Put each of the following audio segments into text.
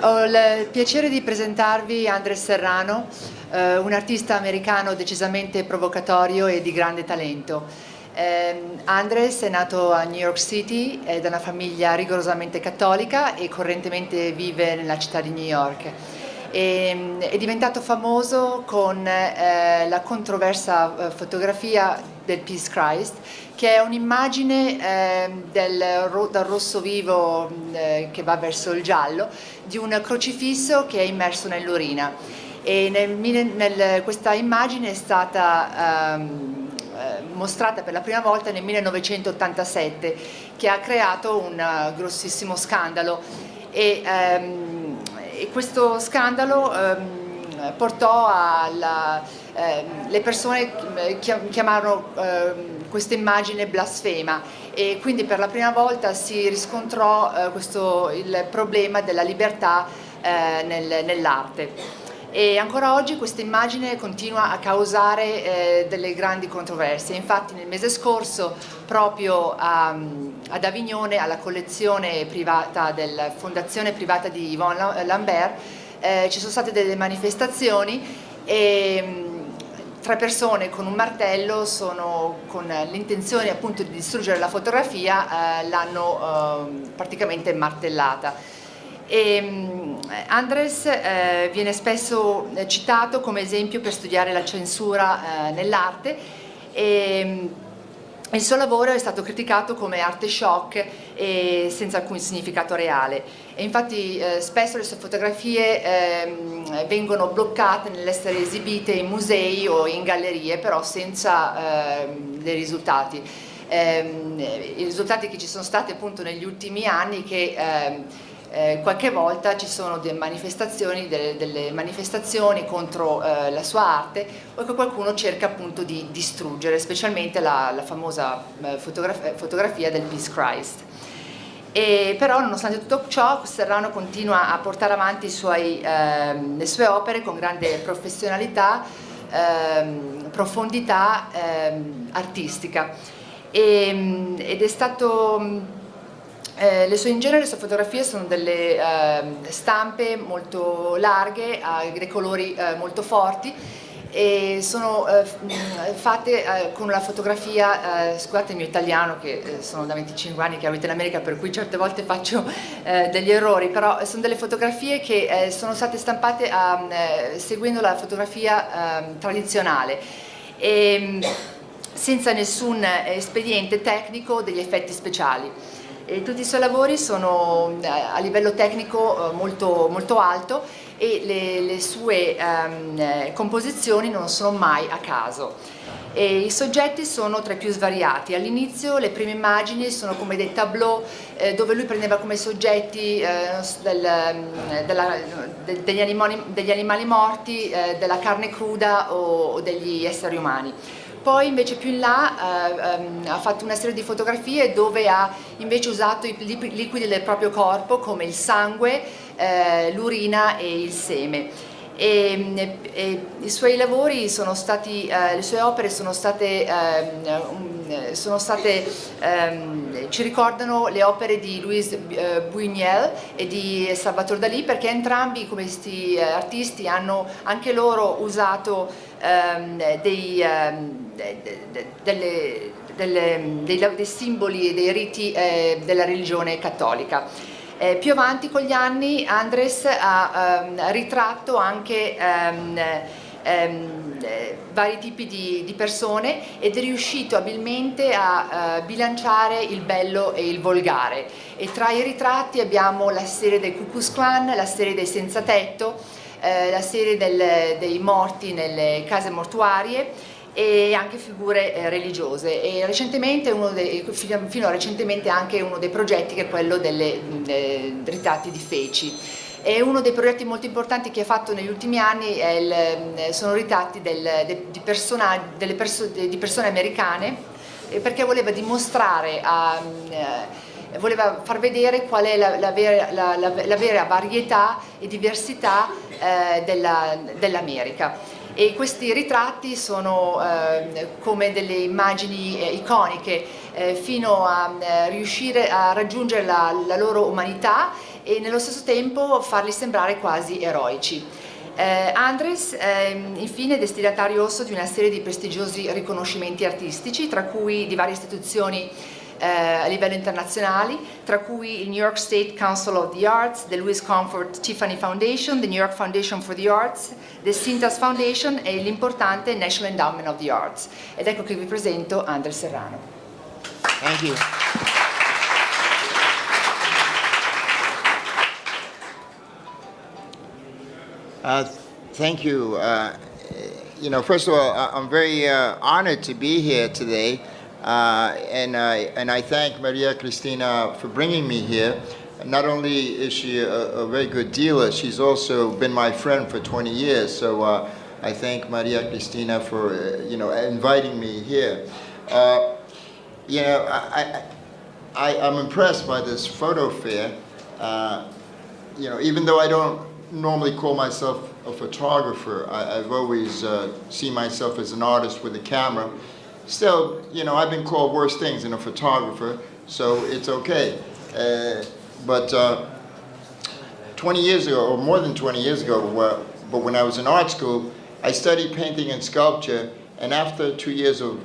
Ho il piacere di presentarvi Andres Serrano, un artista americano decisamente provocatorio e di grande talento. Andres è nato a New York City, è da una famiglia rigorosamente cattolica e correntemente vive nella città di New York. È diventato famoso con la controversa fotografia del Peace Christ, che è un'immagine dal rosso vivo che va verso il giallo, di un crocifisso che è immerso nell'urina. E questa immagine è stata mostrata per la prima volta nel 1987, che ha creato un grossissimo scandalo. E questo scandalo portò le persone chiamarono questa immagine blasfema, e quindi per la prima volta si riscontrò il problema della libertà nell'arte. E ancora oggi questa immagine continua a causare delle grandi controversie. Infatti nel mese scorso, proprio ad Avignone, alla collezione privata della fondazione privata di Yvonne Lambert, ci sono state delle manifestazioni e 3 persone con un martello, con l'intenzione appunto di distruggere la fotografia, l'hanno praticamente martellata. Andres viene spesso citato come esempio per studiare la censura nell'arte, e il suo lavoro è stato criticato come arte shock e senza alcun significato reale. E infatti spesso le sue fotografie vengono bloccate nell'essere esibite in musei o in gallerie, però senza dei risultati. I risultati che ci sono stati appunto negli ultimi anni, che qualche volta ci sono delle manifestazioni contro la sua arte, o che qualcuno cerca appunto di distruggere, specialmente la famosa fotografia del Peace Christ. Però nonostante tutto ciò, Serrano continua a portare avanti le sue opere con grande professionalità, profondità artistica, ed è stato in genere le sue fotografie sono delle stampe molto larghe, dei colori molto forti, e sono fatte con la fotografia, scusate il mio italiano che sono da 25 anni che abito in America, per cui certe volte faccio degli errori, però sono delle fotografie che sono state stampate seguendo la fotografia tradizionale, e senza nessun espediente tecnico degli effetti speciali. E tutti i suoi lavori sono a livello tecnico molto, molto alto, e le sue composizioni non sono mai a caso. E i soggetti sono tra i più svariati. All'inizio le prime immagini sono come dei tableau dove lui prendeva come soggetti degli animali morti, della carne cruda o degli esseri umani. Poi invece più in là ha fatto una serie di fotografie dove ha invece usato i liquidi del proprio corpo, come il sangue, l'urina e il seme. I suoi lavori sono stati, le sue opere ci ricordano le opere di Louis Buñuel e di Salvador Dalì, perché entrambi questi artisti hanno anche loro usato dei simboli e dei riti della religione cattolica. Più avanti con gli anni Andres ha ritratto anche vari tipi di persone, ed è riuscito abilmente a bilanciare il bello e il volgare. E tra i ritratti abbiamo la serie del Ku Klux Klan, la serie dei senza tetto, la serie dei morti nelle case mortuarie, e anche figure religiose, e recentemente fino a recentemente anche uno dei progetti, che è quello dei ritratti di feci. E uno dei progetti molto importanti che ha fatto negli ultimi anni sono ritratti di persone americane, perché voleva dimostrare, voleva far vedere qual è la vera varietà e diversità dell'America. E questi ritratti sono come delle immagini iconiche, fino a riuscire a raggiungere la loro umanità e nello stesso tempo farli sembrare quasi eroici. Andres infine è destinatario osso di una serie di prestigiosi riconoscimenti artistici, tra cui di varie istituzioni a livello internazionali, tra cui il New York State Council of the Arts, the Louis Comfort Tiffany Foundation, the New York Foundation for the Arts, the Cintas Foundation e l'importante National Endowment of the Arts. Ed ecco che vi presento Andres Serrano. Thank you. Thank you. First of all, I'm very honored to be here today, and I thank Mariacristina for bringing me here. Not only is she a very good dealer, she's also been my friend for 20 years. So I thank Mariacristina for inviting me here. I'm impressed by this photo fair. Even though I don't normally call myself a photographer, I've always seen myself as an artist with a camera. Still, I've been called worse things than a photographer, so it's okay. But 20 years ago, or more than 20 years ago, but when I was in art school, I studied painting and sculpture, and after 2 years of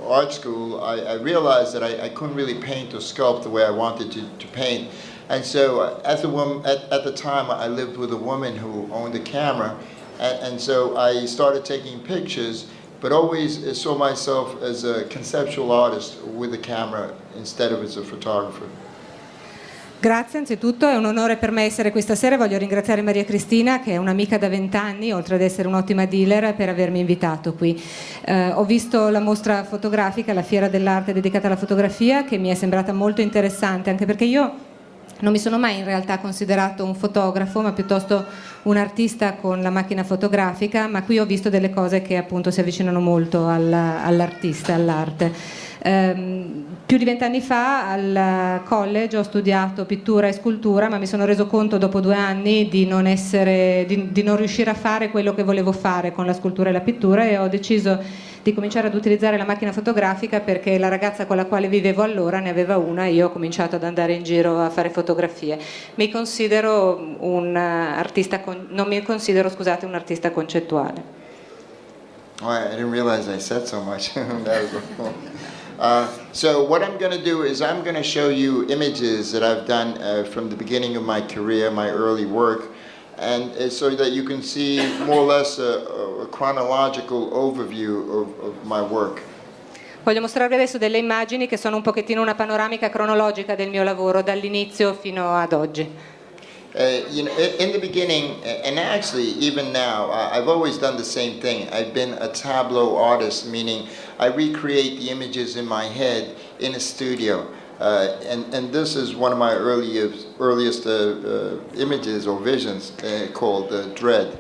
art school, I realized that I couldn't really paint or sculpt the way I wanted to paint. And so at the time, I lived with a woman who owned a camera, and so I started taking pictures, but always saw myself as a conceptual artist with a camera instead of as a photographer. Grazie, anzitutto è un onore per me essere qui stasera. Voglio ringraziare Mariacristina, che è un'amica da 20 anni, oltre ad essere un'ottima dealer, per avermi invitato qui. Ho visto la mostra fotografica, la fiera dell'arte dedicata alla fotografia, che mi è sembrata molto interessante, anche perché io non mi sono mai in realtà considerato un fotografo, ma piuttosto un artista con la macchina fotografica, ma qui ho visto delle cose che appunto si avvicinano molto all'artista, all'arte. Più di 20 anni fa al college ho studiato pittura e scultura, ma mi sono reso conto dopo 2 anni di non riuscire a fare quello che volevo fare con la scultura e la pittura, e ho deciso di cominciare ad utilizzare la macchina fotografica perché la ragazza con la quale vivevo allora ne aveva una, e io ho cominciato ad andare in giro a fare fotografie. Mi considero un artista non mi considero, scusate, un artista concettuale. Oh, I didn't realize I said so much. So what I'm going to do is I'm going to show you images that I've done from the beginning of my career, my early work, and so that you can see more or less a chronological overview of my work. Voglio mostrarvi adesso delle immagini che sono un pochettino una panoramica cronologica del mio lavoro dall'inizio fino ad oggi. In the beginning, and actually even now, I've always done the same thing. I've been a tableau artist, meaning I recreate the images in my head in a studio. And this is one of my earliest images or visions called Dread.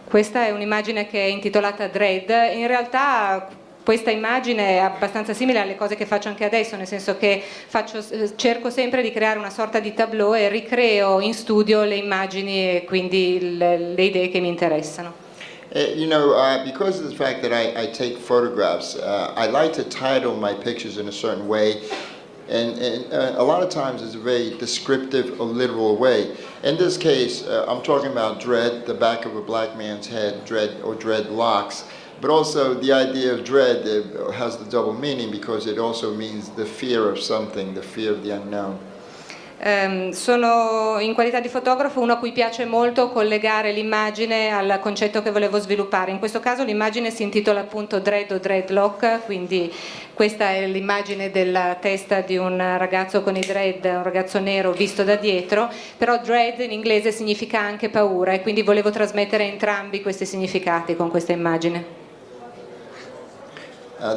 Questa è un'immagine che è intitolata Dread. In realtà questa immagine è abbastanza simile alle cose che faccio anche adesso, nel senso che cerco sempre di creare una sorta di tableau e ricreo in studio le immagini e quindi le idee che mi interessano. Because of the fact that I take photographs, I like to title my pictures in a certain way, and a lot of times it's a very descriptive or literal way. In this case, I'm talking about dread, the back of a black man's head, dread or dreadlocks. But also the idea of dread has the double meaning because it also means the fear of something, the fear of the unknown. Sono in qualità di fotografo uno a cui piace molto collegare l'immagine al concetto che volevo sviluppare. In questo caso l'immagine si intitola appunto Dread o Dreadlock, quindi questa è l'immagine della testa di un ragazzo con i dread, un ragazzo nero visto da dietro, però dread in inglese significa anche paura, e quindi volevo trasmettere entrambi questi significati con questa immagine.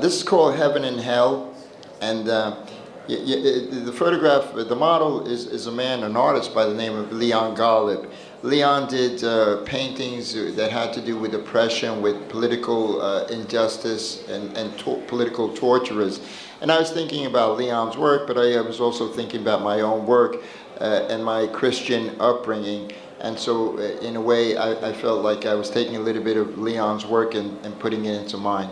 This is called Heaven and Hell, and the photograph, the model is a man, an artist by the name of Leon Golub. Leon did paintings that had to do with oppression, with political injustice and political torturers. And I was thinking about Leon's work, but I was also thinking about my own work and my Christian upbringing. And so in a way I felt like I was taking a little bit of Leon's work and putting it into mine.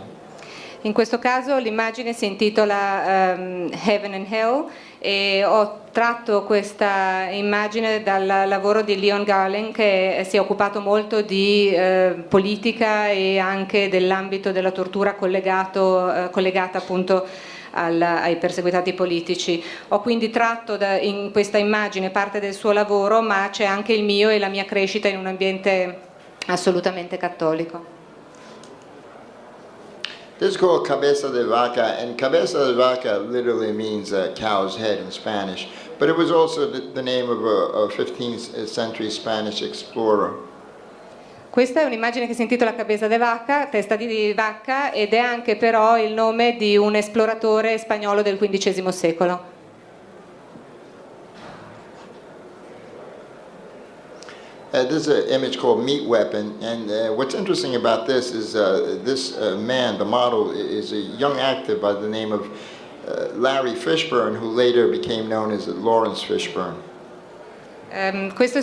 In questo caso l'immagine si intitola Heaven and Hell e ho tratto questa immagine dal lavoro di Leon Garland, che si è occupato molto di politica e anche dell'ambito della tortura collegata appunto ai perseguitati politici. Ho quindi tratto in questa immagine parte del suo lavoro, ma c'è anche il mio e la mia crescita in un ambiente assolutamente cattolico. This is called cabeza de vaca, and cabeza de vaca literally means cow's head in Spanish, but it was also the name of a 15th century Spanish explorer. Questa è un'immagine che si intitola Cabeza de Vaca, testa di vacca, ed è anche però il nome di un esploratore spagnolo del XV secolo. This is an image called Meat Weapon, and what's interesting about this is this man, the model, is a young actor by the name of Larry Fishburne, who later became known as Lawrence Fishburne. Questa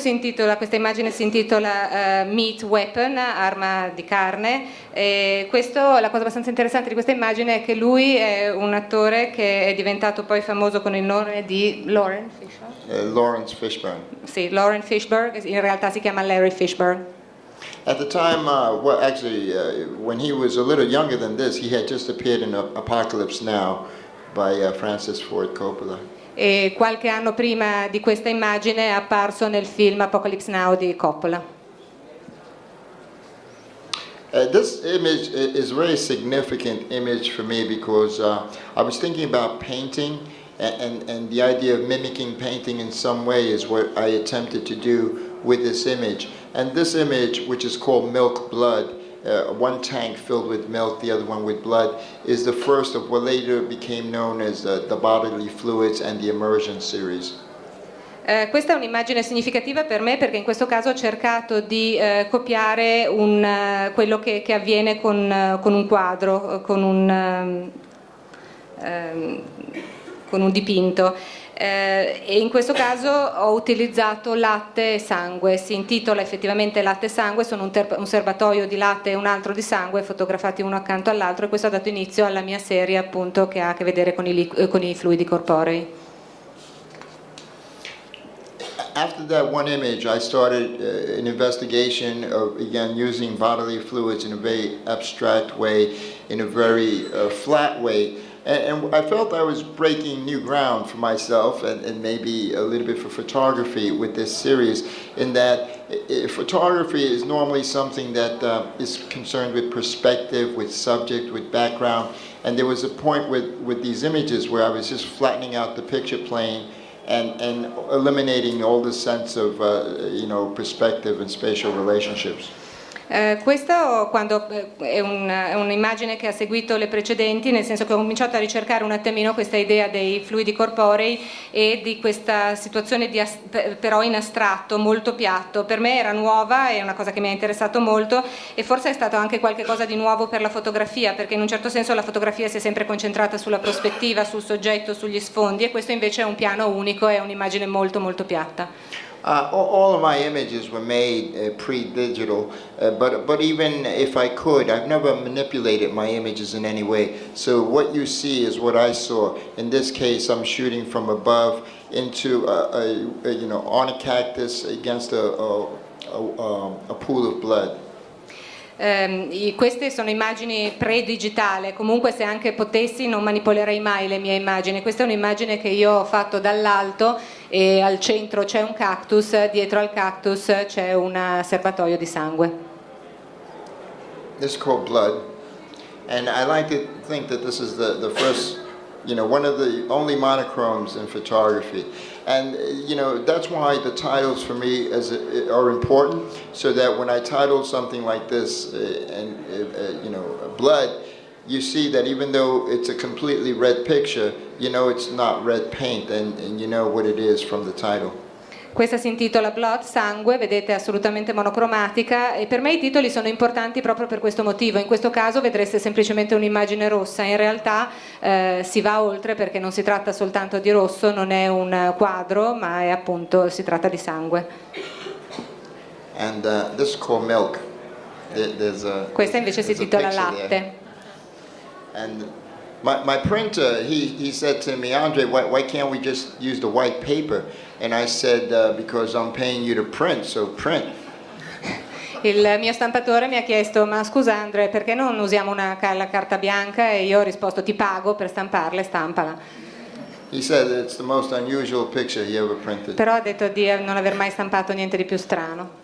immagine si intitola Meat Weapon, arma di carne, e la cosa abbastanza interessante di questa immagine è che lui è un attore che è diventato poi famoso con il nome di Lawrence Fishburne. Sì, Lawrence Fishburne, in realtà si chiama Larry Fishburne. At the time, when he was a little younger than this, he had just appeared in Apocalypse Now by Francis Ford Coppola. E qualche anno prima di questa immagine è apparso nel film Apocalypse Now di Coppola. This image is a very significant image for me because I was thinking about painting, and the idea of mimicking painting in some way is what I attempted to do with this image. And this image, which is called Milk Blood, one tank filled with milk, the other one with blood, is the first of what later became known as the bodily fluids and the immersion series. Questa è un'immagine significativa per me perché in questo caso ho cercato di copiare quello che avviene con un quadro, con un dipinto. E in questo caso ho utilizzato latte e sangue, si intitola effettivamente latte e sangue, sono un serbatoio di latte e un altro di sangue fotografati uno accanto all'altro, e questo ha dato inizio alla mia serie appunto che ha a che vedere con i fluidi corporei. After that one image, I started an investigation of, again, using bodily fluids in a very abstract way, in a very flat way. And I felt I was breaking new ground for myself and maybe a little bit for photography with this series, in that photography is normally something that is concerned with perspective, with subject, with background. And there was a point with these images where I was just flattening out the picture plane and eliminating all the sense of perspective and spatial relationships. Questo è un'immagine che ha seguito le precedenti, nel senso che ho cominciato a ricercare un attimino questa idea dei fluidi corporei e di questa situazione però in astratto, molto piatto. Per me era nuova, è una cosa che mi ha interessato molto, e forse è stato anche qualche cosa di nuovo per la fotografia, perché in un certo senso la fotografia si è sempre concentrata sulla prospettiva, sul soggetto, sugli sfondi, e questo invece è un piano unico, è un'immagine molto molto piatta. All of my images were made pre-digital, but even if I could, I've never manipulated my images in any way. So what you see is what I saw. In this case, I'm shooting from above into on a cactus against a pool of blood. Queste sono immagini pre-digitale, comunque se anche potessi non manipolerei mai le mie immagini. Questa è un'immagine che io ho fatto dall'alto e al centro c'è un cactus, dietro al cactus c'è un serbatoio di sangue. This is called Blood, and I like to think that this is the first, one of the only monochromes in photography. And that's why the titles for me are important, so that when I title something like this, Blood, you see that even though it's a completely red picture, it's not red paint, and you know what it is from the title. Questa si intitola Blood, sangue, vedete, assolutamente monocromatica, e per me i titoli sono importanti proprio per questo motivo. In questo caso vedreste semplicemente un'immagine rossa, in realtà si va oltre, perché non si tratta soltanto di rosso, non è un quadro, ma è appunto, si tratta di sangue. And this is called Milk. Questa invece si intitola Latte. And my printer, he said to me, Andre, why can't we just use the white paper? And I said, because I'm paying you to print, so print. Il mio stampatore mi ha chiesto, ma scusa Andre, perché non usiamo la carta bianca? E io ho risposto, ti pago per stamparla e stampala. He said it's the most unusual picture he ever printed. Però ha detto di non aver mai stampato niente di più strano.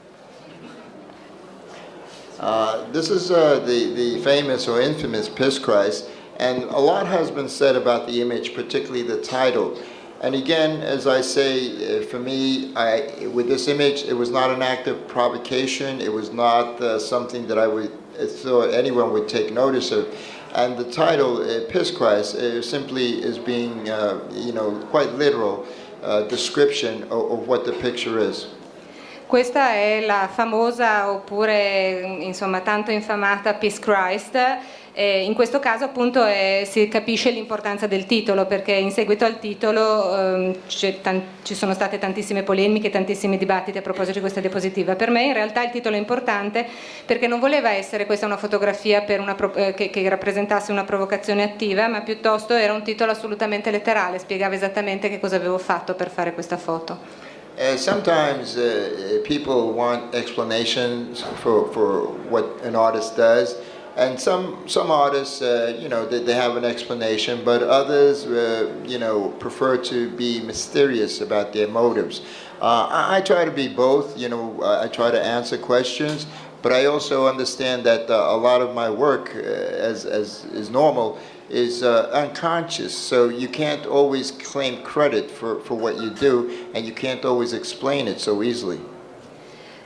This is the famous or infamous Piss Christ, and a lot has been said about the image, particularly the title. And again, as I say, for me, with this image, it was not an act of provocation. It was not something that I thought anyone would take notice of. And the title, Piss Christ, simply is being, quite literal description of what the picture is. Questa è la famosa, oppure insomma tanto infamata Peace Christ. In questo caso appunto si capisce l'importanza del titolo, perché in seguito al titolo ci sono state tantissime polemiche, tantissimi dibattiti a proposito di questa diapositiva. Per me in realtà il titolo è importante perché non voleva essere questa una fotografia che rappresentasse una provocazione attiva, ma piuttosto era un titolo assolutamente letterale, spiegava esattamente che cosa avevo fatto per fare questa foto. Sometimes people want explanations for what an artist does, and some artists, they have an explanation, but others, prefer to be mysterious about their motives. I try to be both. I try to answer questions, but I also understand that a lot of my work, as is normal, is unconscious, so you can't always claim credit for what you do, and you can't always explain it so easily.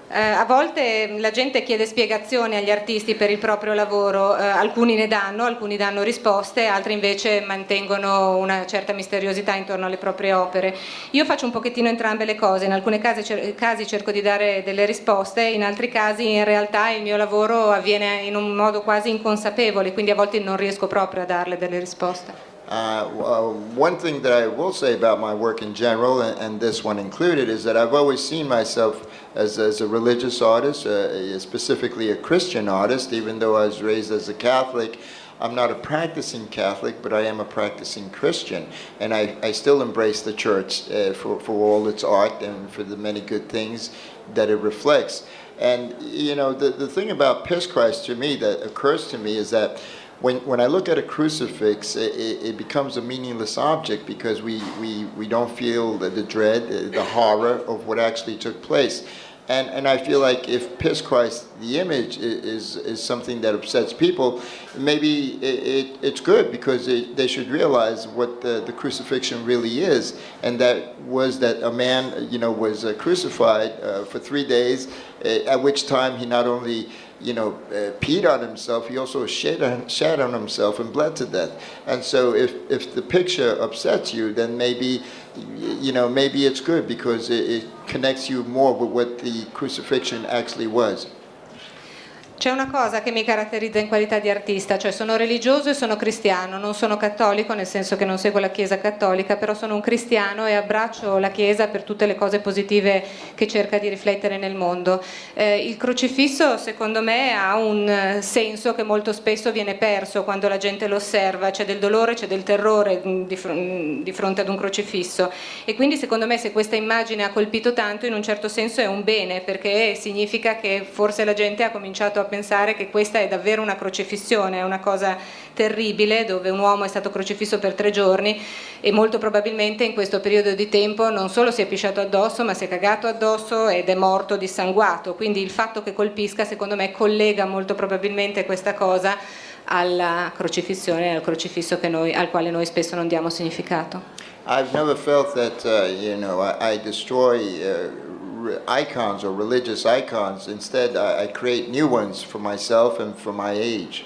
A volte la gente chiede spiegazioni agli artisti per il proprio lavoro, alcuni ne danno, alcuni danno risposte, altri invece mantengono una certa misteriosità intorno alle proprie opere. Io faccio un pochettino entrambe le cose, in alcuni casi cerco di dare delle risposte, in altri casi in realtà il mio lavoro avviene in un modo quasi inconsapevole, quindi a volte non riesco proprio a darle delle risposte. One thing that I will say about my work in general, and this one included, is that I've always seen myself as a religious artist, specifically a Christian artist. Even though I was raised as a Catholic, I'm not a practicing Catholic, but I am a practicing Christian, and I still embrace the church for all its art and for the many good things that it reflects. And the thing about Piss Christ to me that occurs to me is that when I look at a crucifix, it becomes a meaningless object because we don't feel the dread, the horror of what actually took place. And I feel like if Piss Christ, the image, is something that upsets people, maybe it's good because they should realize what the crucifixion really is, and that was that a man, was crucified for 3 days, at which time he not only peed on himself, he also shat on himself and bled to death. And so if the picture upsets you, then maybe it's good because it connects you more with what the crucifixion actually was. C'è una cosa che mi caratterizza in qualità di artista, cioè sono religioso e sono cristiano, non sono cattolico nel senso che non seguo la Chiesa cattolica, però sono un cristiano e abbraccio la Chiesa per tutte le cose positive che cerca di riflettere nel mondo. Il crocifisso secondo me ha un senso che molto spesso viene perso quando la gente lo osserva, c'è del dolore, c'è del terrore di fronte ad un crocifisso, e quindi secondo me se questa immagine ha colpito tanto in un certo senso è un bene, perché significa che forse la gente ha cominciato a pensare che questa è davvero una crocifissione, è una cosa terribile dove un uomo è stato crocifisso per 3 giorni e molto probabilmente in questo periodo di tempo non solo si è pisciato addosso ma si è cagato addosso ed è morto dissanguato, quindi il fatto che colpisca secondo me collega molto probabilmente questa cosa alla crocifissione, al crocifisso al quale noi spesso non diamo significato. I've never felt that I destroy icons or religious icons. Instead, I create new ones for myself and for my age.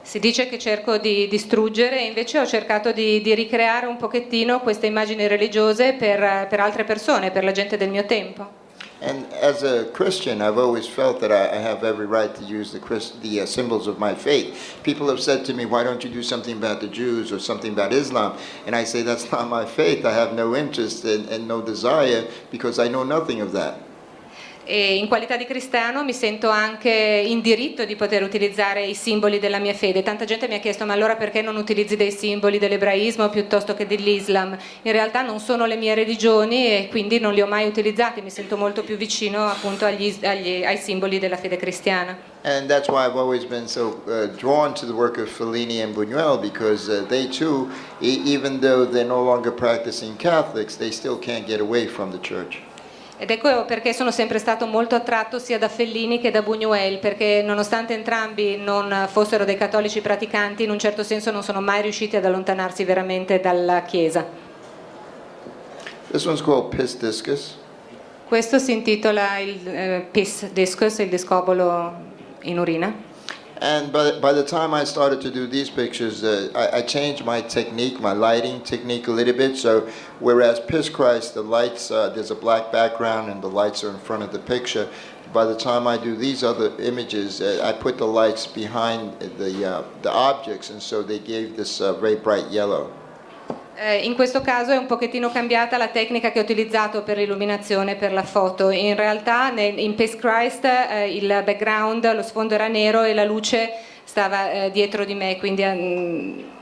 Si dice che cerco di distruggere, invece ho cercato di ricreare un pochettino queste immagini religiose per altre persone, per la gente del mio tempo. And as a Christian, I've always felt that I have every right to use the symbols of my faith. People have said to me, why don't you do something about the Jews or something about Islam? And I say, that's not my faith. I have no interest and no desire because I know nothing of that. E in qualità di cristiano mi sento anche in diritto di poter utilizzare i simboli della mia fede. Tanta gente mi ha chiesto: ma allora perché non utilizzi dei simboli dell'ebraismo piuttosto che dell'Islam? In realtà non sono le mie religioni e quindi non li ho mai utilizzati, mi sento molto più vicino appunto ai simboli della fede cristiana. And that's why I've always been so drawn to the work of Fellini and Buñuel, because they too, even though they're no longer practicing Catholics, they still can't get away from the church. Ed ecco perché sono sempre stato molto attratto sia da Fellini che da Buñuel, perché nonostante entrambi non fossero dei cattolici praticanti, in un certo senso non sono mai riusciti ad allontanarsi veramente dalla Chiesa. This one's called Pis Discus. Questo si intitola il Pis Discus, il discobolo in urina. And by the time I started to do these pictures, I changed my technique, my lighting technique a little bit. So whereas Piss Christ, the lights, there's a black background and the lights are in front of the picture. By the time I do these other images, I put the lights behind the objects, and so they gave this very bright yellow. In questo caso è un pochettino cambiata la tecnica che ho utilizzato per l'illuminazione per la foto. In realtà in Peace Christ il background, lo sfondo era nero e la luce stava dietro di me, quindi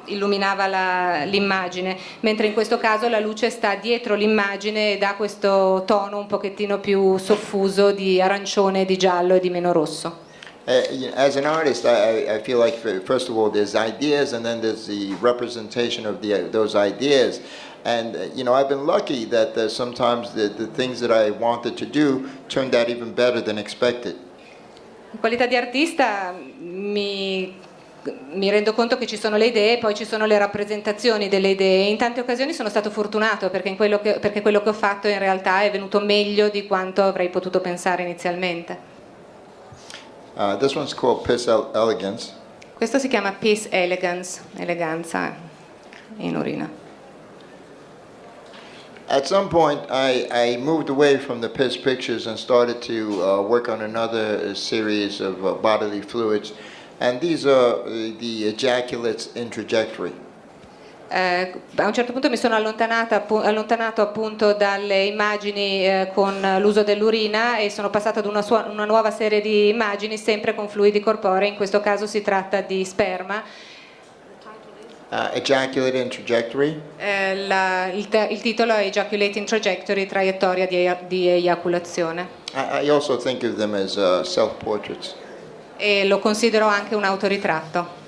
illuminava l'immagine, mentre in questo caso la luce sta dietro l'immagine e dà questo tono un pochettino più soffuso di arancione, di giallo e di meno rosso. As an artist, I feel like, first of all, there's ideas, and then there's the representation of those ideas. And I've been lucky that sometimes the things that I wanted to do turned out even better than expected. In qualità di artista mi rendo conto che ci sono le idee e poi ci sono le rappresentazioni delle idee. In tante occasioni sono stato fortunato perché quello che ho fatto in realtà è venuto meglio di quanto avrei potuto pensare inizialmente. This one's called Piss Elegance. Questo si chiama Piss Elegance, eleganza in urina. At some point, I moved away from the piss pictures and started to work on another series of bodily fluids, and these are the ejaculates in trajectory. A un certo punto mi sono allontanato appunto dalle immagini con l'uso dell'urina e sono passata ad una nuova serie di immagini sempre con fluidi corporei. In questo caso si tratta di sperma. Ejaculate in trajectory. Il titolo è Ejaculate in Trajectory, traiettoria di eiaculazione. I also think of them as self-portraits. E lo considero anche un autoritratto.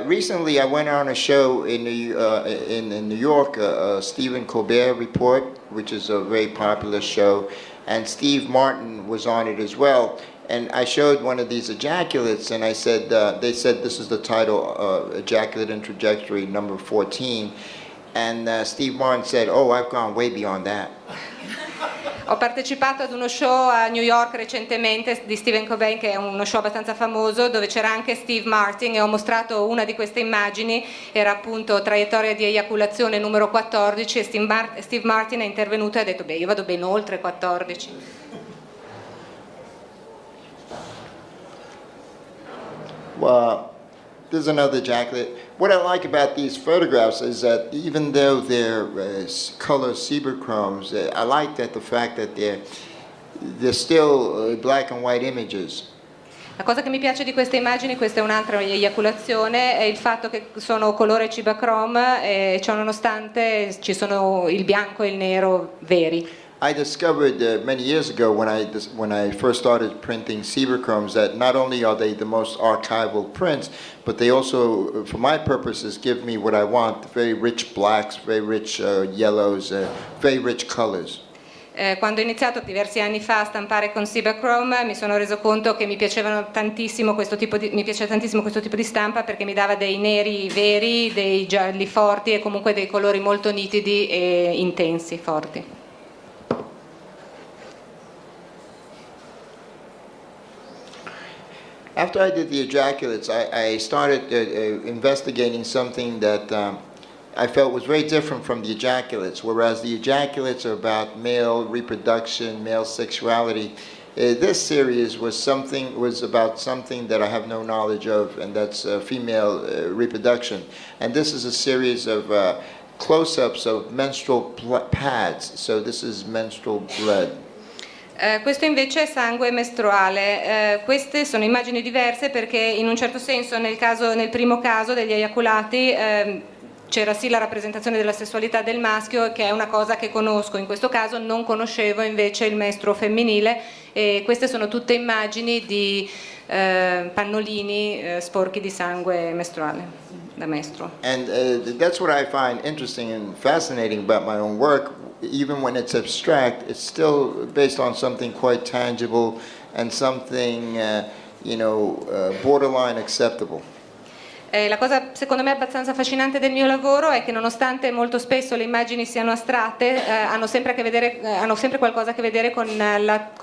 Recently, I went on a show in New York, Stephen Colbert Report, which is a very popular show, and Steve Martin was on it as well. And I showed one of these ejaculates, and I said, they said this is the title, Ejaculate in Trajectory number 14. And Steve Martin said, oh, I've gone way beyond that. Ho partecipato ad uno show a New York recentemente di Stephen Colbert, che è uno show abbastanza famoso, dove c'era anche Steve Martin, e ho mostrato una di queste immagini, era appunto traiettoria di eiaculazione numero 14, e Steve Martin è intervenuto e ha detto: beh, io vado ben oltre 14. Wow. There's another ejaculate. What I like about these photographs is that even though they're color cyberchromes, I like that the fact that they're still black and white images. La cosa che mi piace di queste immagini, questa è un'altra eiaculazione, è il fatto che sono colore cibachrome e ciò nonostante ci sono il bianco e il nero veri. I discovered many years ago when I first started printing cyberchromes that not only are they the most archival prints, but they also, for my purposes, give me what I want: very rich blacks, very rich yellows, very rich colors. Quando ho iniziato diversi anni fa a stampare con Cibachrome mi sono reso conto che mi piaceva tantissimo questo tipo di stampa, perché mi dava dei neri veri, dei gialli forti e comunque dei colori molto nitidi e intensi, forti. After I did the ejaculates, I started investigating something that I felt was very different from the ejaculates. Whereas the ejaculates are about male reproduction, male sexuality, this series was about something that I have no knowledge of, and that's female reproduction. And this is a series of close-ups of menstrual pads. So this is menstrual blood. Questo invece è sangue mestruale. Queste sono immagini diverse perché in un certo senso nel primo caso degli eiaculati c'era sì la rappresentazione della sessualità del maschio, che è una cosa che conosco. In questo caso non conoscevo invece il mestruo femminile, e queste sono tutte immagini di pannolini sporchi di sangue mestruale, da mestruo. And that's what I find interesting and fascinating about my own work. Even when it's abstract, it's still based on something quite tangible and something, borderline acceptable. La cosa secondo me abbastanza affascinante del mio lavoro è che nonostante molto spesso le immagini siano astratte, hanno sempre qualcosa a che vedere con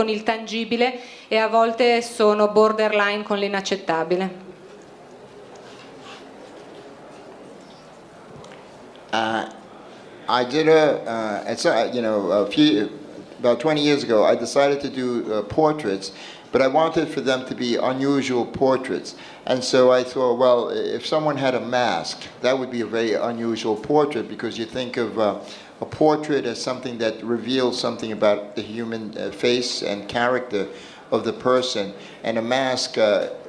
il tangibile, e a volte sono borderline con l'inaccettabile. I did about 20 years ago, I decided to do portraits, but I wanted for them to be unusual portraits. And so I thought, well, if someone had a mask, that would be a very unusual portrait, because you think of a portrait as something that reveals something about the human face and character of the person, and a mask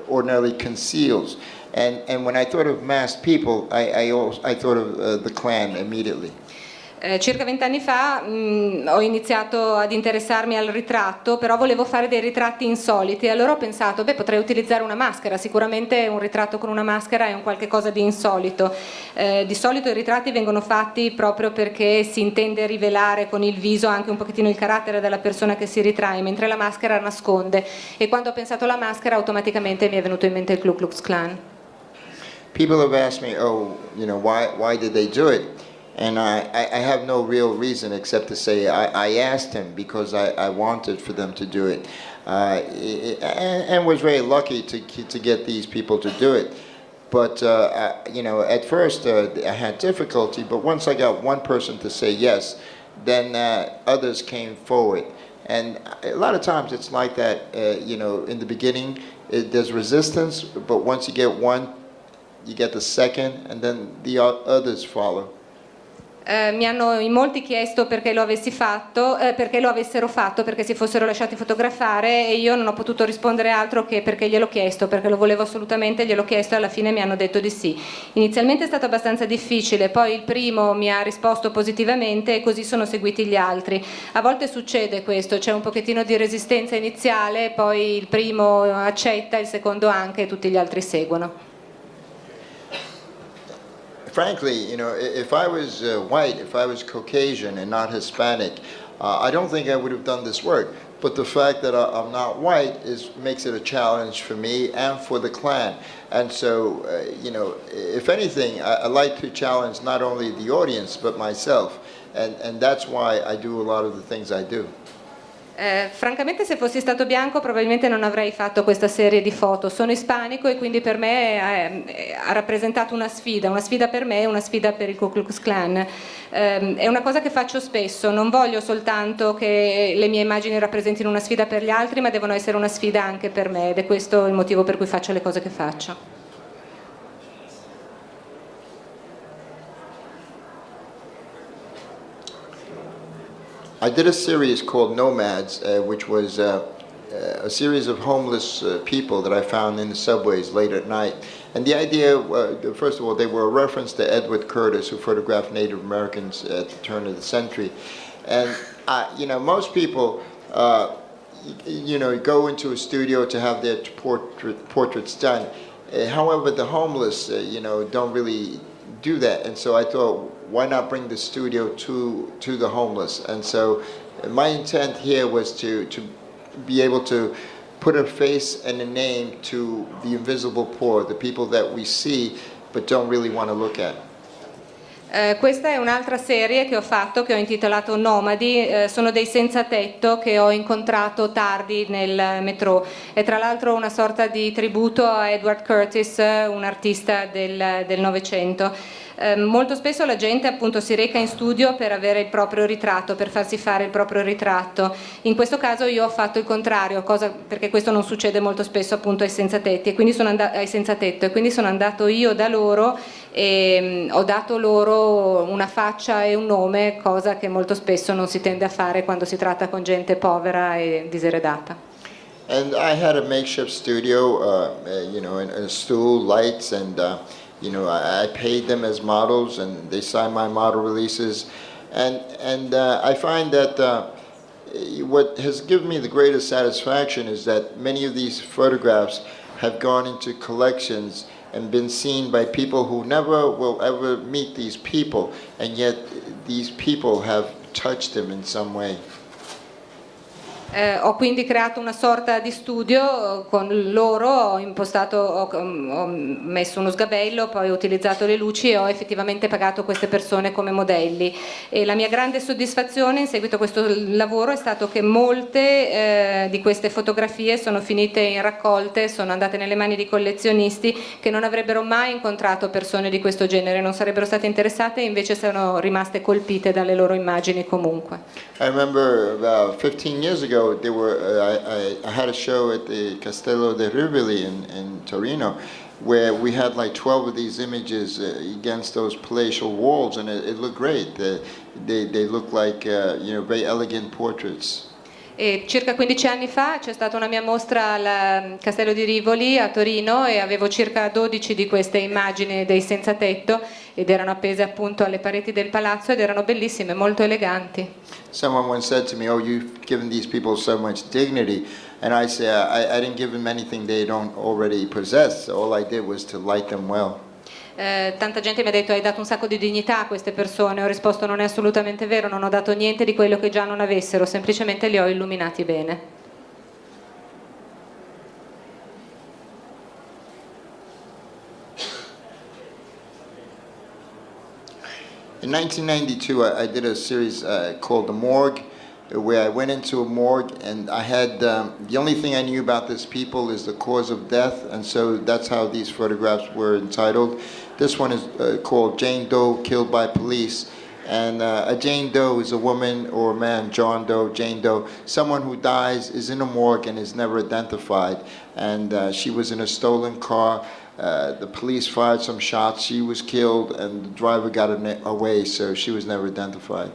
ordinarily conceals. And when I thought of masked people, I thought of the Klan immediately. Circa 20 anni fa ho iniziato ad interessarmi al ritratto, però volevo fare dei ritratti insoliti, e allora ho pensato, potrei utilizzare una maschera. Sicuramente un ritratto con una maschera è un qualche cosa di insolito. Di solito i ritratti vengono fatti proprio perché si intende rivelare con il viso anche un pochettino il carattere della persona che si ritrae, mentre la maschera nasconde, e quando ho pensato alla maschera automaticamente mi è venuto in mente il Ku Klux Klan. People have asked me, why did they do it? And I have no real reason except to say I asked him because I wanted for them to do it, and was very lucky to get these people to do it. But at first I had difficulty, but once I got one person to say yes, then others came forward. And a lot of times it's like that, in the beginning there's resistance, but once you get one, you get the second, and then the others follow. Mi hanno in molti chiesto perché lo avessero fatto, perché si fossero lasciati fotografare, e io non ho potuto rispondere altro che perché gliel'ho chiesto, perché lo volevo assolutamente, gliel'ho chiesto e alla fine mi hanno detto di sì. Inizialmente è stato abbastanza difficile, poi il primo mi ha risposto positivamente e così sono seguiti gli altri. A volte succede questo, c'è un pochettino di resistenza iniziale, poi il primo accetta, il secondo anche, e tutti gli altri seguono. Frankly, if I was white, if I was Caucasian and not Hispanic, I don't think I would have done this work. But the fact that I'm not white makes it a challenge for me and for the Klan. And so, if anything, I like to challenge not only the audience but myself. And that's why I do a lot of the things I do. Francamente, se fossi stato bianco probabilmente non avrei fatto questa serie di foto. Sono ispanico e quindi per me ha rappresentato una sfida per me e una sfida per il Ku Klux Klan. È una cosa che faccio spesso, non voglio soltanto che le mie immagini rappresentino una sfida per gli altri, ma devono essere una sfida anche per me, ed è questo il motivo per cui faccio le cose che faccio. I did a series called Nomads, which was a series of homeless people that I found in the subways late at night. And the idea, first of all, they were a reference to Edward Curtis, who photographed Native Americans at the turn of the century. And, most people, go into a studio to have their portraits done. However, the homeless, don't really do that. And so I thought, why not bring the studio to the homeless? And so my intent here was to be able to put a face and a name to the invisible poor, the people that we see but don't really want to look at. Questa è un'altra serie che ho fatto, che ho intitolato Nomadi. Sono dei senza tetto che ho incontrato tardi nel metro. È tra l'altro una sorta di tributo a Edward Curtis, un artista del Novecento. Molto spesso la gente appunto si reca in studio per avere il proprio ritratto, per farsi fare il proprio ritratto. In questo caso io ho fatto il contrario, perché questo non succede molto spesso appunto ai senza tetto, e quindi sono andato io da loro e ho dato loro una faccia e un nome, cosa che molto spesso non si tende a fare quando si tratta con gente povera e diseredata. And I had a makeshift studio, you know, and a stool, lights, and you know, I paid them as models, and they signed my model releases, and I find that what has given me the greatest satisfaction is that many of these photographs have gone into collections and been seen by people who never will ever meet these people, and yet these people have touched them in some way. Ho quindi creato una sorta di studio con loro, ho messo uno sgabello, poi ho utilizzato le luci e ho effettivamente pagato queste persone come modelli, e la mia grande soddisfazione in seguito a questo lavoro è stato che molte di queste fotografie sono finite in raccolte, sono andate nelle mani di collezionisti che non avrebbero mai incontrato persone di questo genere, non sarebbero state interessate e invece sono rimaste colpite dalle loro immagini comunque. I remember about 15 years ago, they were, I had a show at the Castello de Rivoli in Torino, where we had like 12 of these images against those palatial walls, and it looked great. They looked like you know, very elegant portraits. E circa 15 anni fa c'è stata una mia mostra al Castello di Rivoli a Torino e avevo circa 12 di queste immagini dei senza tetto ed erano appese appunto alle pareti del palazzo ed erano bellissime, molto eleganti. Someone once said to me, "Oh, you've given these people so much dignity," and I say, I didn't give them anything they don't already possess. All I did was to light them well. Tanta gente mi ha detto hai dato un sacco di dignità a queste persone, ho risposto non è assolutamente vero, non ho dato niente di quello che già non avessero, semplicemente li ho illuminati bene. In 1992 I did a series called The Morgue, where I went into a morgue and I had, the only thing I knew about this people is the cause of death, and so that's how these photographs were entitled. This one is called Jane Doe Killed by Police, and a Jane Doe is a woman or a man, John Doe, Jane Doe, someone who dies, is in a morgue and is never identified, and she was in a stolen car. The police fired some shots, she was killed, and the driver got away, so she was never identified.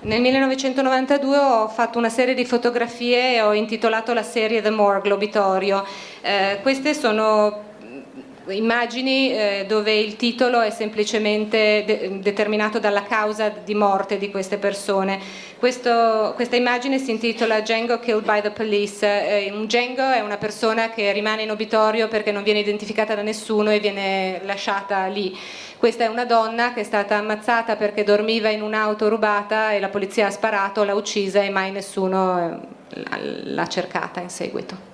Nel 1992 ho fatto una serie di fotografie e ho intitolato la serie The Morgue, l'obitorio. Queste sono immagini dove il titolo è semplicemente determinato dalla causa di morte di queste persone. Questa immagine si intitola Django Killed by the Police. Un Django è una persona che rimane in obitorio perché non viene identificata da nessuno e viene lasciata lì. Questa è una donna che è stata ammazzata perché dormiva in un'auto rubata e la polizia ha sparato, l'ha uccisa e mai nessuno l'ha cercata in seguito.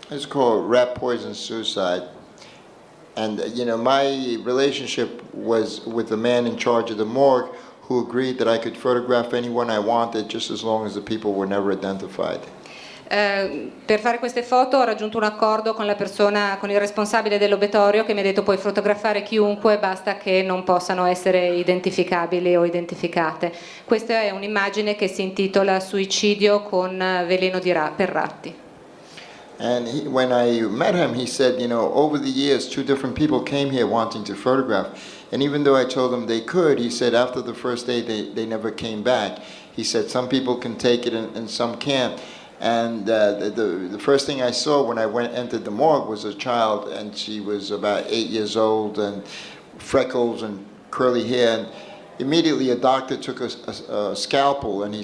It's called Rat Poison Suicide, and you know, my relationship was with the man in charge of the morgue who agreed that I could photograph anyone I wanted just as long as the people were never identified. Per fare queste foto ho raggiunto un accordo con la persona, con il responsabile dell'obitorio, che mi ha detto puoi fotografare chiunque, basta che non possano essere identificabili o identificate. Questa è un'immagine che si intitola Suicidio con veleno per ratti. And when I met him, he said, you know, over the years, 2 different people came here wanting to photograph. And even though I told them they could, he said after the first day, they never came back. He said some people can take it and some can't. And the first thing I saw when I entered the morgue was a child, and she was about 8 years old, and freckles and curly hair. And immediately a doctor took a scalpel, and he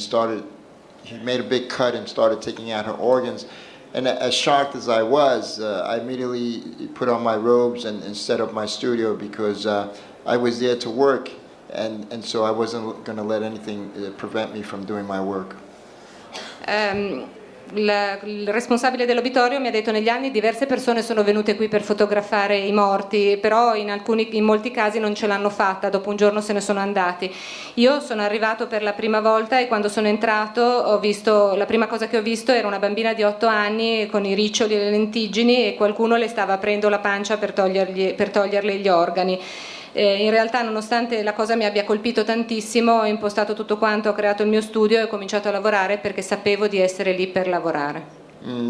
made a big cut and started taking out her organs. And as shocked as I was, I immediately put on my robes and set up my studio because I was there to work, and so I wasn't going to let anything prevent me from doing my work. Il responsabile dell'obitorio mi ha detto negli anni diverse persone sono venute qui per fotografare i morti, però in molti casi non ce l'hanno fatta, dopo un giorno se ne sono andati. Io sono arrivato per la prima volta e quando sono entrato la prima cosa che ho visto era una bambina di 8 anni con i riccioli e le lentiggini e qualcuno le stava aprendo la pancia per toglierle gli organi. In realtà, nonostante la cosa mi abbia colpito tantissimo, ho impostato tutto quanto, ho creato il mio studio e ho cominciato a lavorare perché sapevo di essere lì per lavorare.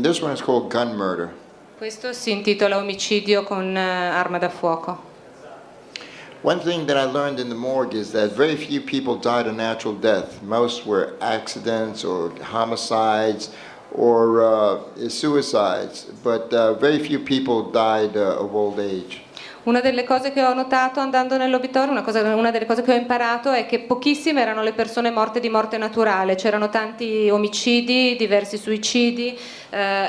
This one is called Gun Murder. Questo si intitola Omicidio con arma da fuoco. One thing that I learned in the morgue is that very few people died a natural death. Most were accidents or homicides or suicides, but very few people died of old age. Una delle cose che ho notato andando nell'obitorio, una delle cose che ho imparato è che pochissime erano le persone morte di morte naturale, c'erano tanti omicidi, diversi suicidi,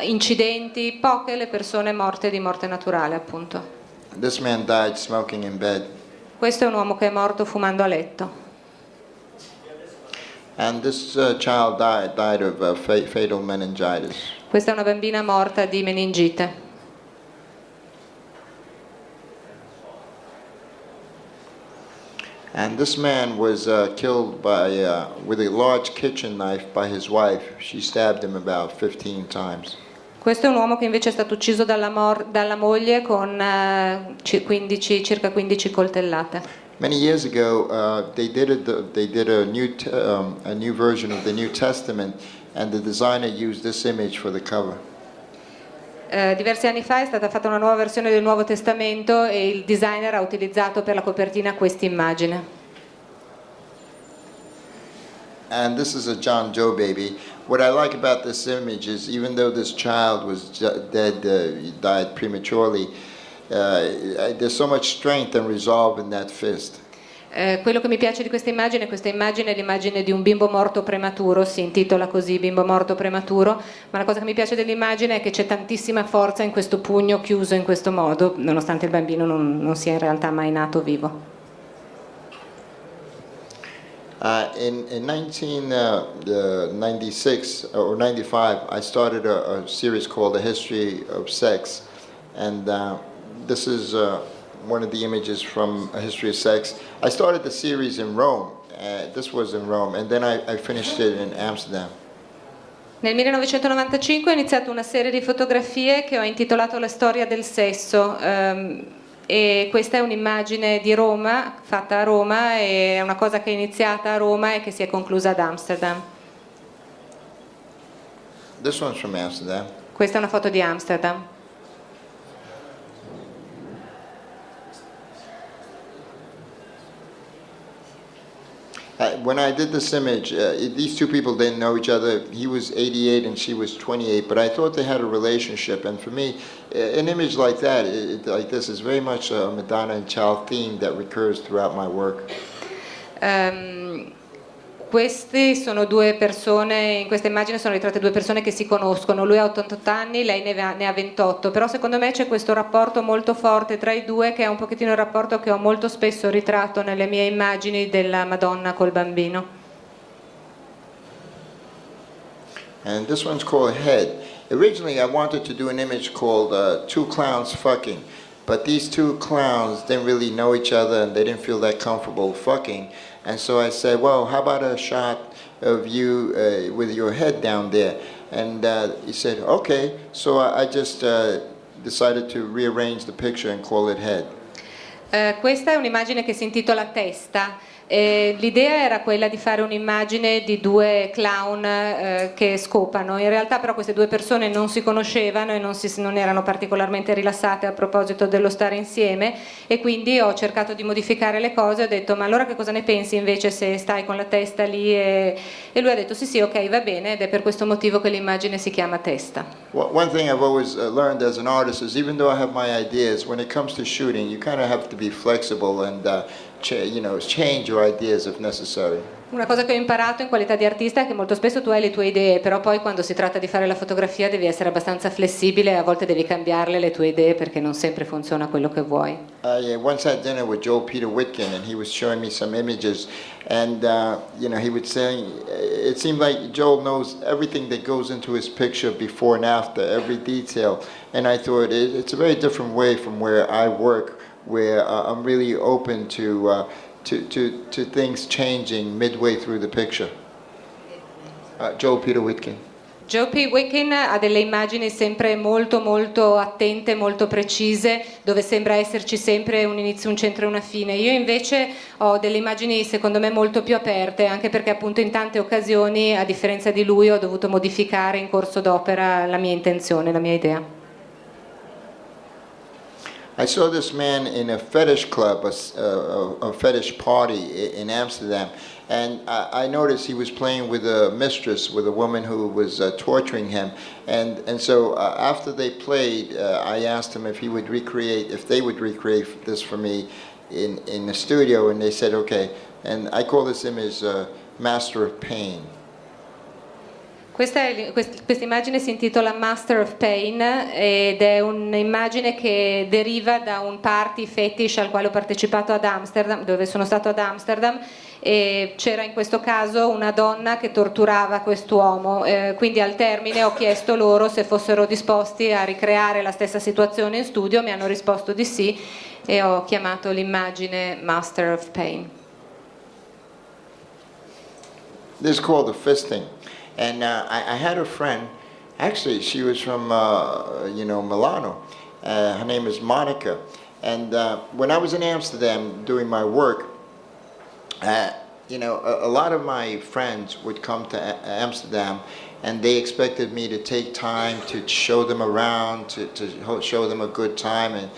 incidenti, poche le persone morte di morte naturale, appunto. This man died smoking in bed. Questo è un uomo che è morto fumando a letto. And this child died of fatal meningitis. Questa è una bambina morta di meningite. And this man was killed with a large kitchen knife by his wife. She stabbed him about 15 times. Questo è un uomo che invece è stato ucciso dalla moglie con circa 15 coltellate. Many years ago, they did a new version of the New Testament, and the designer used this image for the cover. Diversi anni fa è stata fatta una nuova versione del Nuovo Testamento e il designer ha utilizzato per la copertina questa immagine. And this is a John Joe baby. What I like about this image is even though this child was dead, he died prematurely, there's so much strength and resolve in that fist. Quello che mi piace di questa immagine è l'immagine di un bimbo morto prematuro, si intitola così, bimbo morto prematuro, ma la cosa che mi piace dell'immagine è che c'è tantissima forza in questo pugno chiuso in questo modo, nonostante il bambino non sia in realtà mai nato vivo. In 1996 or 95, I started a series called The History of Sex, and this is one of the images from A History of Sex. I started the series in Rome. This was in Rome, and then I finished it in Amsterdam. Nel 1995 ho iniziato una serie di fotografie che ho intitolato La storia del sesso, e questa è un'immagine di Roma, fatta a Roma, e è una cosa che è iniziata a Roma e che si è conclusa ad Amsterdam. This one's from Amsterdam. Questa è una foto di Amsterdam. When I did this image, these two people didn't know each other. He was 88 and she was 28, but I thought they had a relationship. And for me, an image like that, like this, is very much a Madonna and Child theme that recurs throughout my work. Queste sono due persone, in questa immagine sono ritratte due persone che si conoscono, lui ha 88 anni, lei ne ha 28, però secondo me c'è questo rapporto molto forte tra i due che è un pochettino il rapporto che ho molto spesso ritratto nelle mie immagini della Madonna col bambino. And this one's called Head. Originally I wanted to do an image called Two Clowns Fucking, but these two clowns didn't really know each other and they didn't feel that comfortable fucking. And so I said, well, how about a shot of you with your head down there? And he said, okay. So I just decided to rearrange the picture and call it Head. Questa è un'immagine che si intitola Testa. L'idea era quella di fare un'immagine di due clown che scopano. In realtà però queste due persone non si conoscevano e non erano particolarmente rilassate a proposito dello stare insieme, e quindi ho cercato di modificare le cose. Ho detto, ma allora che cosa ne pensi invece se stai con la testa lì? E lui ha detto sì, ok, va bene, ed è per questo motivo che l'immagine si chiama Testa. One thing I've always learned as an artist is even though I have my ideas, when it comes to shooting, you kind of have to be flexible and change your ideas if necessary. Una cosa che ho imparato in qualità di artista è che molto spesso tu hai le tue idee, però poi quando si tratta di fare la fotografia devi essere abbastanza flessibile e a volte devi cambiarle le tue idee perché non sempre funziona quello che vuoi. I once had dinner with Joel Peter Whitkin and he was showing me some images and he would say it seemed like Joel knows everything that goes into his picture before and after, every detail, and I thought it's a very different way from where I work, where I'm really open to things changing midway through the picture. Joel Peter Whitkin. Joe P. Whitkin ha delle immagini sempre molto molto attente, molto precise, dove sembra esserci sempre un inizio, un centro e una fine. Io invece ho delle immagini secondo me molto più aperte, anche perché appunto in tante occasioni, a differenza di lui, ho dovuto modificare in corso d'opera la mia intenzione, la mia idea. I saw this man in a fetish club, a fetish party in Amsterdam, and I noticed he was playing with a mistress, with a woman who was torturing him. And so after they played, I asked him if they would recreate this for me in the studio, and they said okay. And I call this image Master of Pain. Questa immagine si intitola Master of Pain ed è un'immagine che deriva da un party fetish al quale ho partecipato ad Amsterdam, dove sono stato ad Amsterdam, e c'era in questo caso una donna che torturava quest'uomo, quindi al termine ho chiesto loro se fossero disposti a ricreare la stessa situazione in studio, mi hanno risposto di sì e ho chiamato l'immagine Master of Pain. This is called the fisting. And I had a friend, actually she was from Milano. Her name is Monica. And when I was in Amsterdam doing my work, a lot of my friends would come to Amsterdam, and they expected me to take time to show them around, to show them a good time.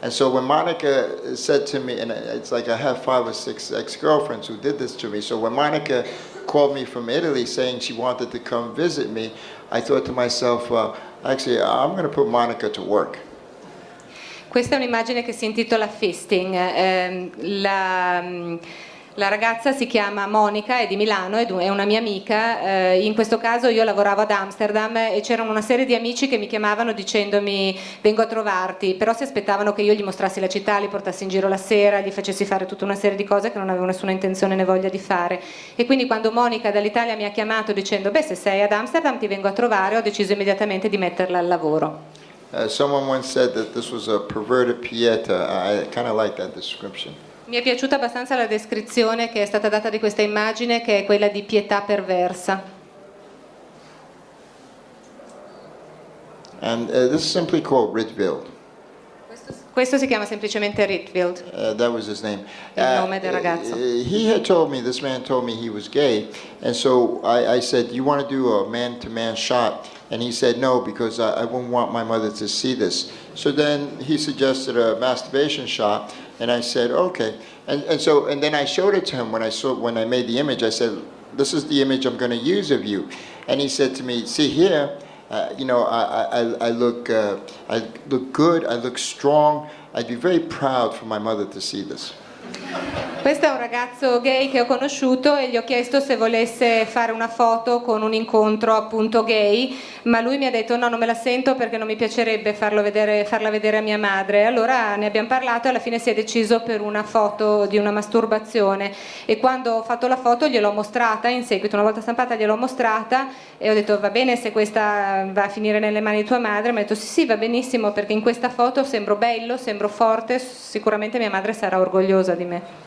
And so when Monica said to me, and it's like I have 5 or 6 ex-girlfriends who did this to me, so when Monica called me from Italy saying she wanted to come visit me, I thought to myself, actually, I'm going to put Monica to work. Questa è un'immagine che si intitola Fisting. La ragazza si chiama Monica, è di Milano, è una mia amica. In questo caso io lavoravo ad Amsterdam e c'erano una serie di amici che mi chiamavano dicendomi vengo a trovarti, però si aspettavano che io gli mostrassi la città, li portassi in giro la sera, gli facessi fare tutta una serie di cose che non avevo nessuna intenzione né voglia di fare. E quindi quando Monica dall'Italia mi ha chiamato dicendo se sei ad Amsterdam ti vengo a trovare, ho deciso immediatamente di metterla al lavoro. Someone once said that this was a perverted pieta. I kind of like that description. Mi è piaciuta abbastanza la descrizione che è stata data di questa immagine, che è quella di pietà perversa. And this is simply called Rietveld. Questo si chiama semplicemente Rietveld. That was his name. Il nome del ragazzo. This man told me he was gay, and so I said, "You want to do a man-to-man shot?" And he said, "No, because I wouldn't want my mother to see this." So then he suggested a masturbation shot, and I said, "Okay." And then I showed it to him when I made the image. I said, "This is the image I'm going to use of you." And he said to me, "See here, I look good. I look strong. I'd be very proud for my mother to see this." Questo è un ragazzo gay che ho conosciuto e gli ho chiesto se volesse fare una foto con un incontro appunto gay, ma lui mi ha detto no, non me la sento perché non mi piacerebbe farla vedere a mia madre. Allora ne abbiamo parlato e alla fine si è deciso per una foto di una masturbazione, e quando ho fatto la foto gliel'ho mostrata in seguito, una volta stampata gliel'ho mostrata e ho detto va bene se questa va a finire nelle mani di tua madre. Mi ha detto sì, va benissimo, perché in questa foto sembro bello, sembro forte, sicuramente mia madre sarà orgogliosa di me.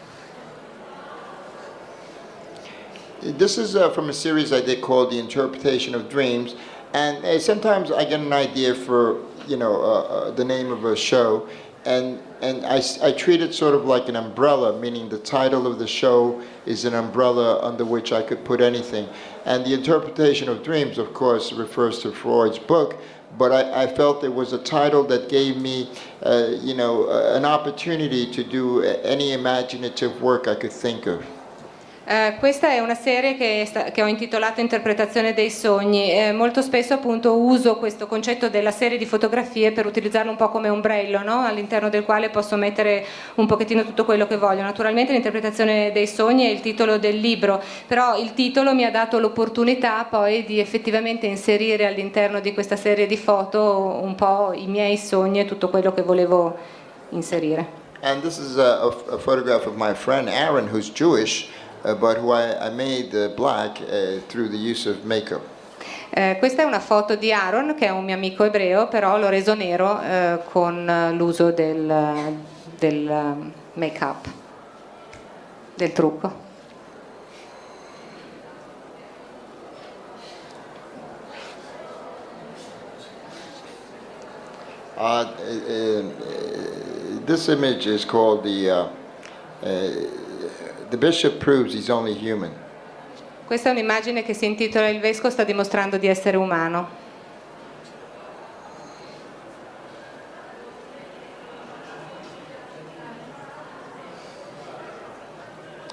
This is from a series I did called The Interpretation of Dreams, and sometimes I get an idea for the name of a show, and I treat it sort of like an umbrella, meaning the title of the show is an umbrella under which I could put anything. And The Interpretation of Dreams, of course, refers to Freud's book, but I felt it was a title that gave me an opportunity to do any imaginative work I could think of. Questa è una serie che ho intitolato Interpretazione dei sogni. Molto spesso appunto uso questo concetto della serie di fotografie per utilizzarlo un po' come ombrello, no? All'interno del quale posso mettere un pochettino tutto quello che voglio. Naturalmente l'interpretazione dei sogni è il titolo del libro, però il titolo mi ha dato l'opportunità poi di effettivamente inserire all'interno di questa serie di foto un po' i miei sogni e tutto quello che volevo inserire. And this is a photograph of my friend Aaron, who's Jewish. But who I made black through the use of makeup. Questa è una foto di Aaron, che è un mio amico ebreo, però l'ho reso nero con l'uso del make-up, del trucco. This image is called The Bishop Proves He's Only Human. Questa è un'immagine che si intitola Il vescovo sta dimostrando di essere umano.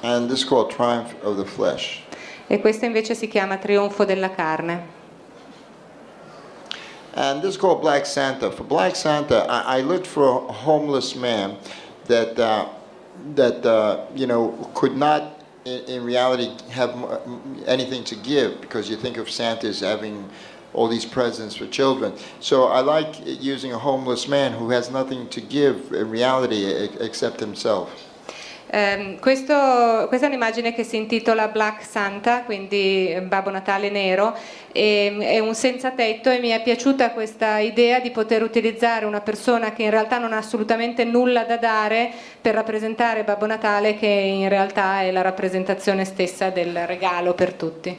And this is called Triumph of the Flesh. E questo invece si chiama Trionfo della carne. And this is called Black Santa. For Black Santa, I looked for a homeless man that could not, in reality, have anything to give, because you think of Santa as having all these presents for children. So I like using a homeless man who has nothing to give in reality except himself. Questa è un'immagine che si intitola Black Santa, quindi Babbo Natale nero, è un senza tetto, e mi è piaciuta questa idea di poter utilizzare una persona che in realtà non ha assolutamente nulla da dare per rappresentare Babbo Natale, che in realtà è la rappresentazione stessa del regalo per tutti.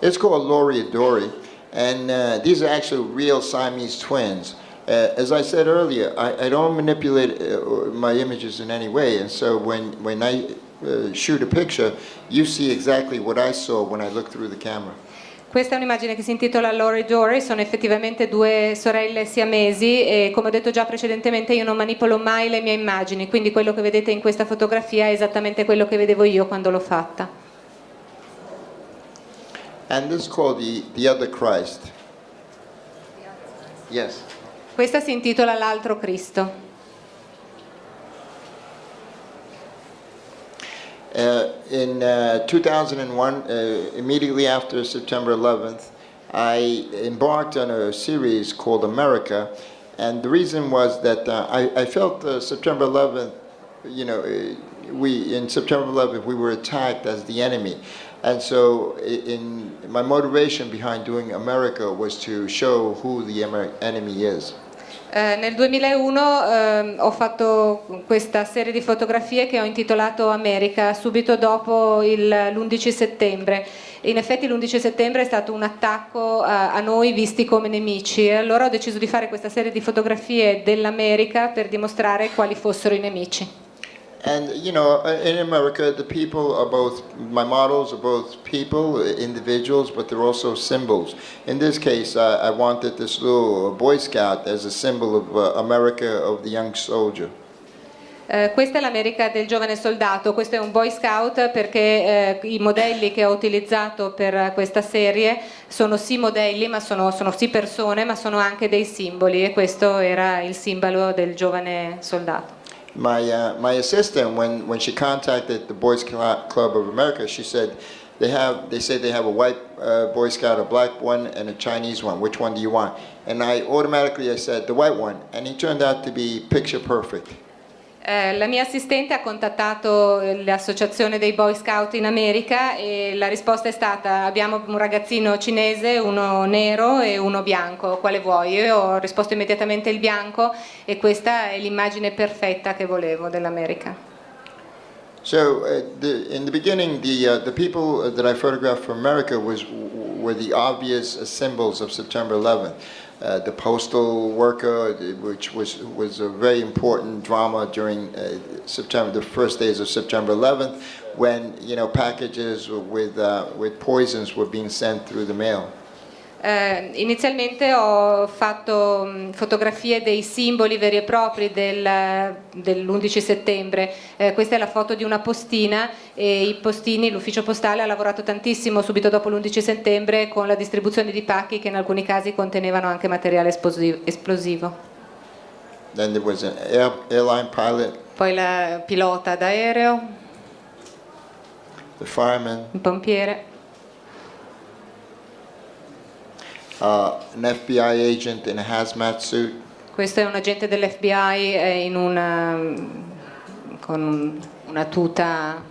It's called Lori and Dory, and these are actually real Siamese twins. As I said earlier, I don't manipulate my images in any way, and so when I shoot a picture, you see exactly what I saw when I looked through the camera. Questa è un'immagine che si intitola Lori Dory, sono effettivamente due sorelle siamesi e, come ho detto già precedentemente, io non manipolo mai le mie immagini, quindi quello che vedete in questa fotografia è esattamente quello che vedevo io quando l'ho fatta. And this is called the other Christ. Yes. Questa si intitola L'altro Cristo. In 2001, immediately after September 11th, I embarked on a series called America, and the reason was that I felt September 11th, in September 11th we were attacked as the enemy. And so my motivation behind doing America was to show who the enemy is. Nel 2001 ho fatto questa serie di fotografie che ho intitolato America, subito dopo l'11 settembre. In effetti l'11 settembre è stato un attacco a noi visti come nemici, e allora ho deciso di fare questa serie di fotografie dell'America per dimostrare quali fossero i nemici. And in America, the people are both, my models are both people, individuals, but they're also symbols. In this case, I wanted this little Boy Scout as a symbol of America, of the young soldier. Questa è l'America del giovane soldato, questo è un Boy Scout perché i modelli che ho utilizzato per questa serie sono sì modelli, ma sono sì persone, ma sono anche dei simboli, e questo era il simbolo del giovane soldato. My assistant, when she contacted the Boy Scout Club of America, she said they say they have a white Boy Scout, a black one, and a Chinese one. Which one do you want? And I said the white one, and he turned out to be picture perfect. La mia assistente ha contattato l'associazione dei Boy Scout in America e la risposta è stata: abbiamo un ragazzino cinese, uno nero e uno bianco, quale vuoi? Io ho risposto immediatamente il bianco, e questa è l'immagine perfetta che volevo dell'America. So in the beginning, the people that I photographed for America were the obvious symbols of September 11th. The postal worker, which was a very important drama during the first days of September 11th, when packages with poisons were being sent through the mail. Inizialmente ho fatto fotografie dei simboli veri e propri dell'11 settembre. Questa è la foto di una postina, e i postini, l'ufficio postale ha lavorato tantissimo subito dopo l'11 settembre con la distribuzione di pacchi che in alcuni casi contenevano anche materiale esplosivo. Then there was an airline pilot. Poi la pilota d'aereo, The fireman. un pompiere. An FBI agent in a hazmat suit. Questo è un agente dell'FBI con una tuta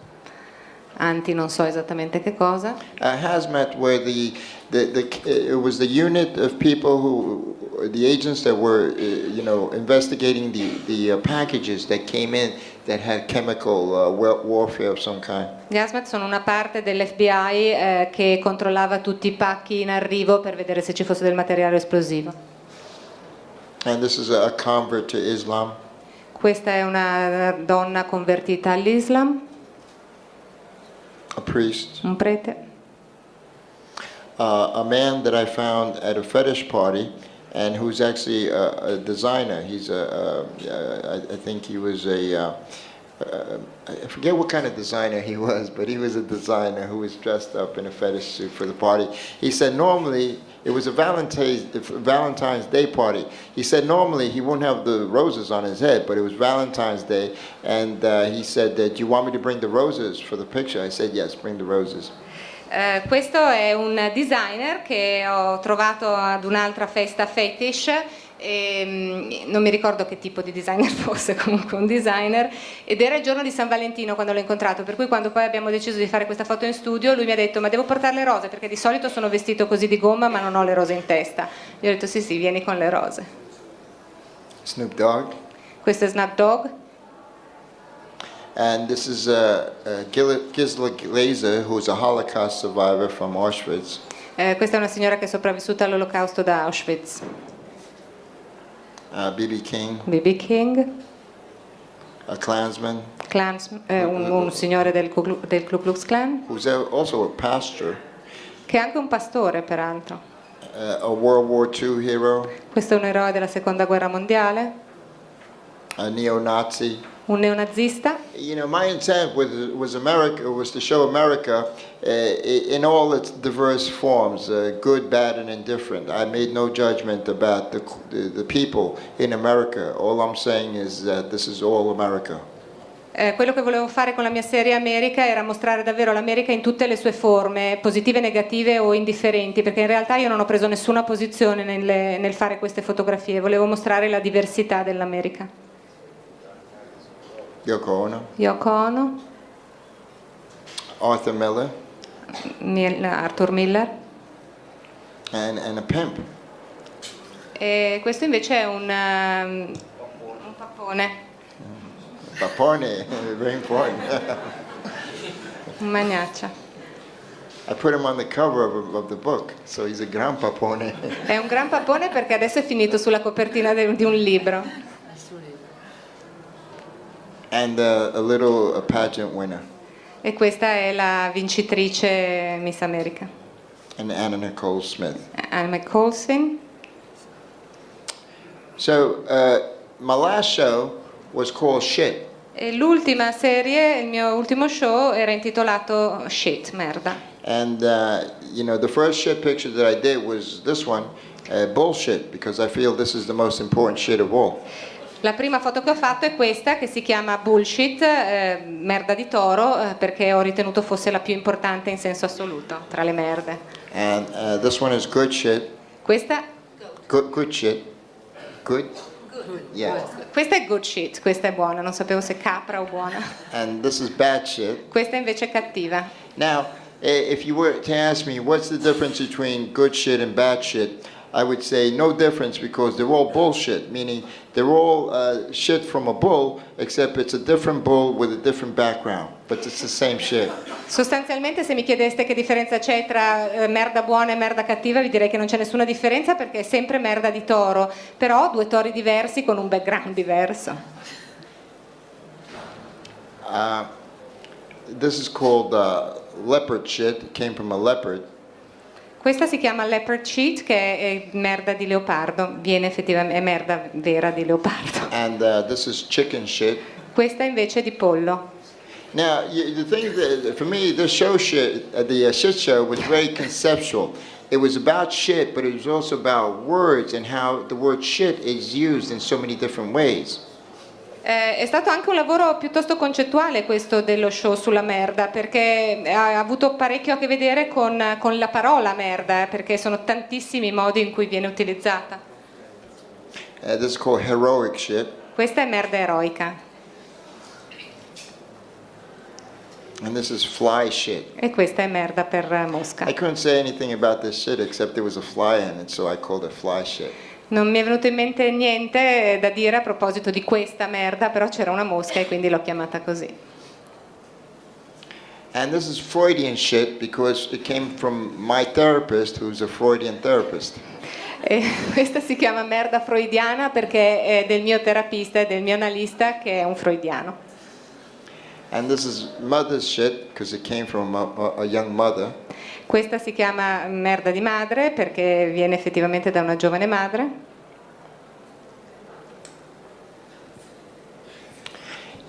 anti non so esattamente che cosa. Hazmat were it was the unit of people the agents that were investigating the packages that came in that had chemical warfare of some kind. Gli hazmat sono una parte dell'FBI che controllava tutti i pacchi in arrivo per vedere se ci fosse del materiale esplosivo. And this is a convert to Islam. Questa è una donna convertita all'Islam. A priest. Un prete. A man that I found at a fetish party, and who's actually a designer. He's I think he was I forget what kind of designer he was, but he was a designer who was dressed up in a fetish suit for the party. He said normally it was a Valentine's Day party. He said normally he wouldn't have the roses on his head, but it was Valentine's Day, and he said, "Do you want me to bring the roses for the picture?" I said, "Yes, bring the roses." Questo è un designer che ho trovato ad un'altra festa fetish. Non mi ricordo che tipo di designer fosse, comunque un designer, ed era il giorno di San Valentino quando l'ho incontrato, per cui quando poi abbiamo deciso di fare questa foto in studio lui mi ha detto: ma devo portare le rose perché di solito sono vestito così di gomma ma non ho le rose in testa. Gli ho detto sì, vieni con le rose. Snoop Dogg. Questo è Snoop Dogg. And this is Gisela Glazer, who's a Holocaust survivor from Auschwitz. Questa è una signora che è sopravvissuta all'olocausto da Auschwitz. B.B. King. B.B. King. A Klansman. Un signore del Ku Klux Klan. Who's also a pastor. Che è anche un pastore, peraltro. A World War II hero. Questo è un eroe della Seconda Guerra Mondiale. A neo-Nazi. Un neonazista. You know, my intent was to show America in all its diverse forms, good, bad, and indifferent. I made no judgment about the people in America. All I'm saying is that this is all America. Quello che volevo fare con la mia serie America era mostrare davvero l'America in tutte le sue forme, positive, negative o indifferenti, perché in realtà io non ho preso nessuna posizione nel fare queste fotografie, volevo mostrare la diversità dell'America. Yoko Ono. Yoko Ono. Arthur Miller. Arthur Miller. And a pimp. E questo invece è un pappone. Pappone, very important. Un magnaccia. I put him on the cover of the book, so he's a gran pappone. È un gran pappone perché adesso è finito sulla copertina di un libro. And a little pageant winner. E questa è la vincitrice Miss America. And Anna Nicole Smith. Anna Nicole Smith. So my last show was called Shit. E l'ultima serie, il mio ultimo show era intitolato Shit, merda. And you know, the first shit picture that I did was this one, bullshit, because I feel this is the most important shit of all. La prima foto che ho fatto è questa, che si chiama Bullshit, merda di toro, perché ho ritenuto fosse la più importante in senso assoluto tra le merde. And this one is good shit. Questa? Good shit. Good? Yeah. Questa è good shit, questa è buona, non sapevo se capra o buona. And this is bad shit. Questa invece è cattiva. Now, if you were to ask me what's the difference between good shit and bad shit, I would say no difference, because they're all bullshit, meaning they're all shit from a bull, except it's a different bull with a different background, but it's the same shit. Sostanzialmente, se mi chiedeste che differenza c'è tra merda buona e merda cattiva, vi direi che non c'è nessuna differenza, perché è sempre merda di toro, però due tori diversi con un background diverso. This is called leopard shit. It came from a leopard. Questa si chiama leopard shit, che è merda di leopardo, viene effettivamente, è merda vera di leopardo. And this is chicken shit. Questa invece è di pollo. Now, the thing that, for me, this show shit, the shit show was very conceptual. It was about shit, but it was also about words and how the word shit is used in so many different ways. È stato anche un lavoro piuttosto concettuale questo dello show sulla merda, perché ha avuto parecchio a che vedere con la parola merda, perché sono tantissimi i modi in cui viene utilizzata. This is called heroic shit. Questa è merda eroica. And this is fly shit. E questa è merda per mosca. I couldn't say anything about this shit except there was a fly in it, so I called it fly shit. Non mi è venuto in mente niente da dire a proposito di questa merda, però c'era una mosca e quindi l'ho chiamata così. And this is Freudian shit because it came from my therapist, who's a Freudian therapist. E questa si chiama merda freudiana perché è del mio terapista e del mio analista, che è un freudiano. And this is mother's shit because it came from a young mother. Questa si chiama merda di madre perché viene effettivamente da una giovane madre.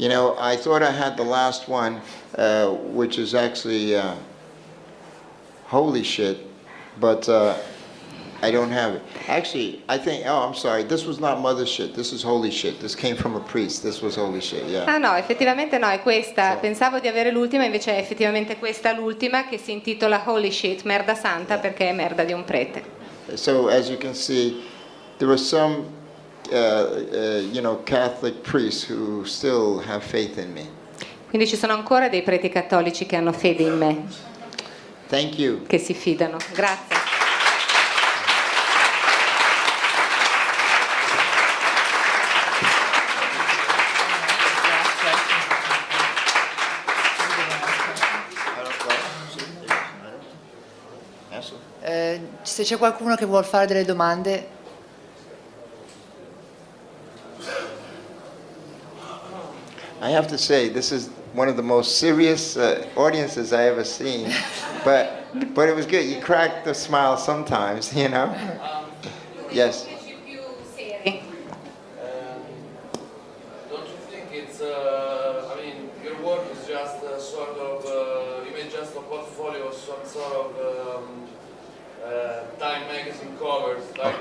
You know, I thought I had the last one, which is actually holy shit, but I don't have it. Actually, I think, oh, I'm sorry, this was not mother shit, this is holy shit. This came from a priest, this was holy shit, yeah. Ah no, effettivamente no, è questa. So. Pensavo di avere l'ultima, invece è effettivamente questa l'ultima, che si intitola Holy Shit, merda santa, perché è merda di un prete. So, as you can see, there are some, Catholic priests who still have faith in me. Quindi ci sono ancora dei preti cattolici che hanno fede in me. Thank you. Che si fidano. Grazie. Se c'è qualcuno che vuol fare delle domande. I have to say, this is one of the most serious audiences I ever seen, but it was good. You cracked a smile sometimes, you know. Yes. Don't you think it's? I mean, your work is just a sort of. You made just a portfolio of some sort of. Time magazine covers, like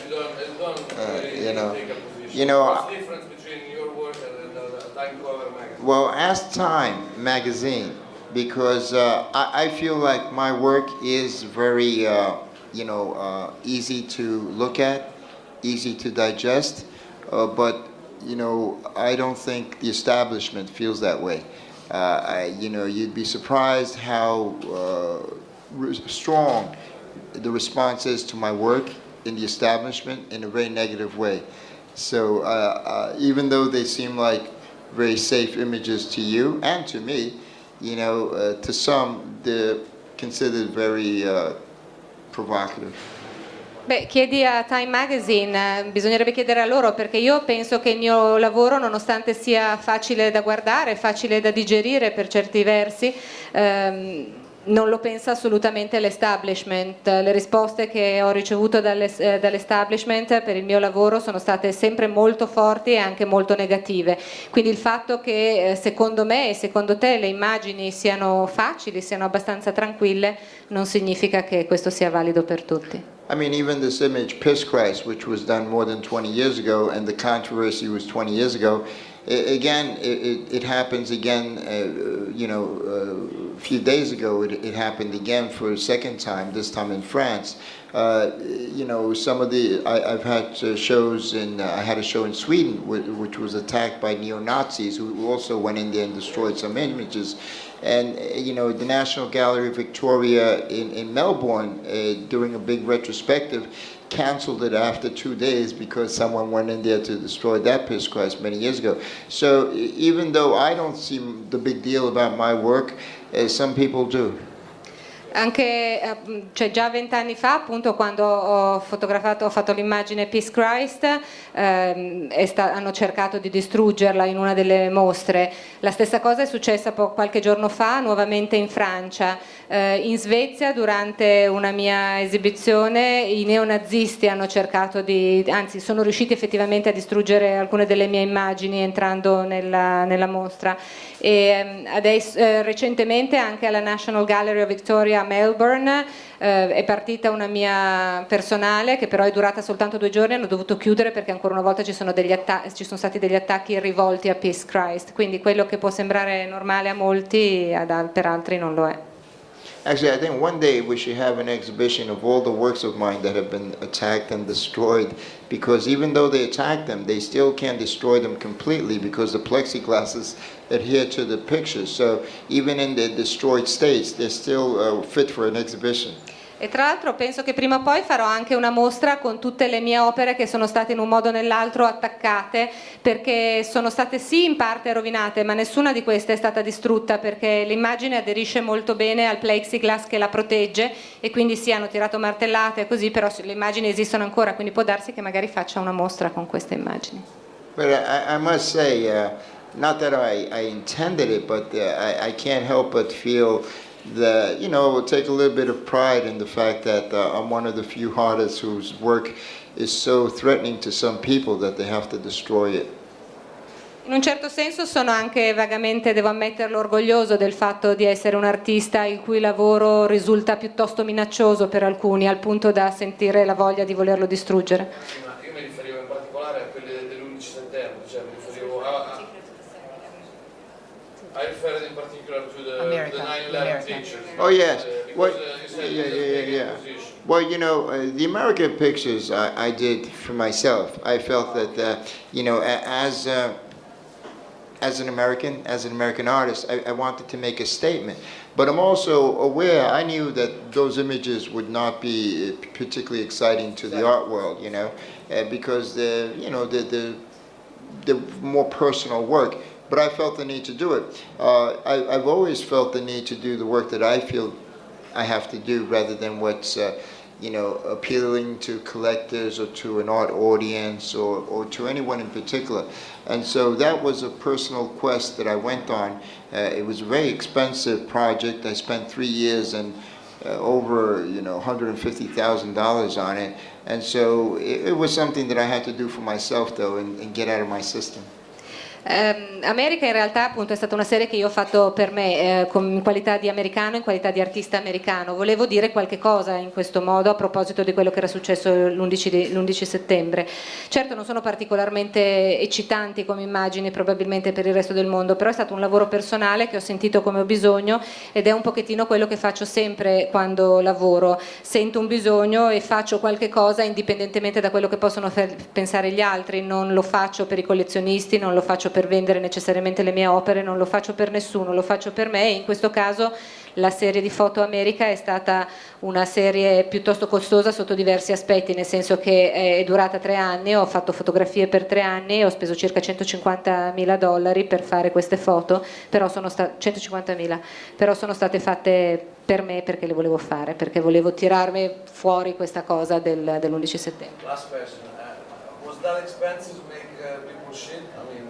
you don't really take a position. What's the difference between your work and a Time cover magazine? Well, ask Time magazine, because I feel like my work is very, easy to look at, easy to digest, but I don't think the establishment feels that way. You'd be surprised how strong the response is to my work in the establishment in a very negative way. So even though they seem like very safe images to you and to me, to some they're considered very provocative. Beh, chiedi a Time Magazine, bisognerebbe chiedere a loro, perché io penso che il mio lavoro, nonostante sia facile da guardare, facile da digerire per certi versi, non lo pensa assolutamente l'establishment. Le risposte che ho ricevuto dall'establishment per il mio lavoro sono state sempre molto forti e anche molto negative. Quindi il fatto che secondo me e secondo te le immagini siano facili, siano abbastanza tranquille, non significa che questo sia valido per tutti. I mean, even this image, Piss Christ, which was done more than 20 years ago, and the controversy was 20 years ago, it happens again, a few days ago it happened again for a second time, this time in France. Some of I've had shows I had a show in Sweden which was attacked by neo-Nazis who also went in there and destroyed some images. And the National Gallery of Victoria in Melbourne, during a big retrospective, canceled it after 2 days because someone went in there to destroy that Piss Christ many years ago. So even though I don't see the big deal about my work, some people do. Anche già 20 anni fa, appunto, quando ho fatto l'immagine Peace Christ, hanno cercato di distruggerla in una delle mostre. La stessa cosa è successa qualche giorno fa nuovamente in Francia. In Svezia, durante una mia esibizione, i neonazisti hanno cercato anzi sono riusciti effettivamente a distruggere alcune delle mie immagini entrando nella mostra. E adesso, recentemente anche alla National Gallery of Victoria a Melbourne è partita una mia personale, che però è durata soltanto 2 giorni, hanno dovuto chiudere perché ancora una volta ci sono stati degli attacchi rivolti a Peace Christ. Quindi quello che può sembrare normale a molti, per altri non lo è. Actually, I think one day we should have an exhibition of all the works of mine that have been attacked and destroyed, because even though they attacked them, they still can't destroy them completely because the plexiglasses adhere to the pictures. So even in the destroyed states, they're still fit for an exhibition. E tra l'altro penso che prima o poi farò anche una mostra con tutte le mie opere che sono state in un modo o nell'altro attaccate, perché sono state sì in parte rovinate, ma nessuna di queste è stata distrutta, perché l'immagine aderisce molto bene al plexiglass che la protegge, e quindi sì, hanno tirato martellate e così, però le immagini esistono ancora, quindi può darsi che magari faccia una mostra con queste immagini. But I must say, not that I intended it, but I can't help but feel that, take a little bit of pride in the fact that I'm one of the few artists whose work is so threatening to some people that they have to destroy it. In un certo senso sono anche vagamente, devo ammetterlo, orgoglioso del fatto di essere un artista il cui lavoro risulta piuttosto minaccioso per alcuni, al punto da sentire la voglia di volerlo distruggere. Sì, ma io mi riferivo in particolare a quelle dell'11 settembre, cioè mi riferivo a I referred in particular to the 9/11 pictures. Oh yes. Because, What? you said Yeah. Well, you know, the American pictures I did for myself. I felt that you know, as an American artist, I wanted to make a statement. But I'm also aware, I knew that those images would not be particularly exciting to the art world, you know, because the more personal work. But I felt the need to do it. I've always felt the need to do the work that I feel I have to do, rather than what's appealing to collectors or to an art audience or to anyone in particular. And so that was a personal quest that I went on. It was a very expensive project. I spent 3 years and over $150,000 on it. And so it was something that I had to do for myself, though, and get out of my system. America in realtà appunto è stata una serie che io ho fatto per me in qualità di americano, in qualità di artista americano. Volevo dire qualche cosa in questo modo a proposito di quello che era successo l'11 settembre. Certo non sono particolarmente eccitanti come immagini probabilmente per il resto del mondo, però è stato un lavoro personale che ho sentito come ho bisogno, ed è un pochettino quello che faccio sempre quando lavoro. Sento un bisogno e faccio qualche cosa indipendentemente da quello che possono pensare gli altri. Non lo faccio per i collezionisti, non lo faccio per vendere necessariamente le mie opere, non lo faccio per nessuno, lo faccio per me, e in questo caso la serie di Foto America è stata una serie piuttosto costosa sotto diversi aspetti, nel senso che è durata 3 anni, ho fatto fotografie per 3 anni, ho speso circa $150.000 per fare queste foto, però sono state fatte per me perché le volevo fare, perché volevo tirarmi fuori questa cosa dell'11 settembre. Last question. Was that expensive to make people shit? I mean,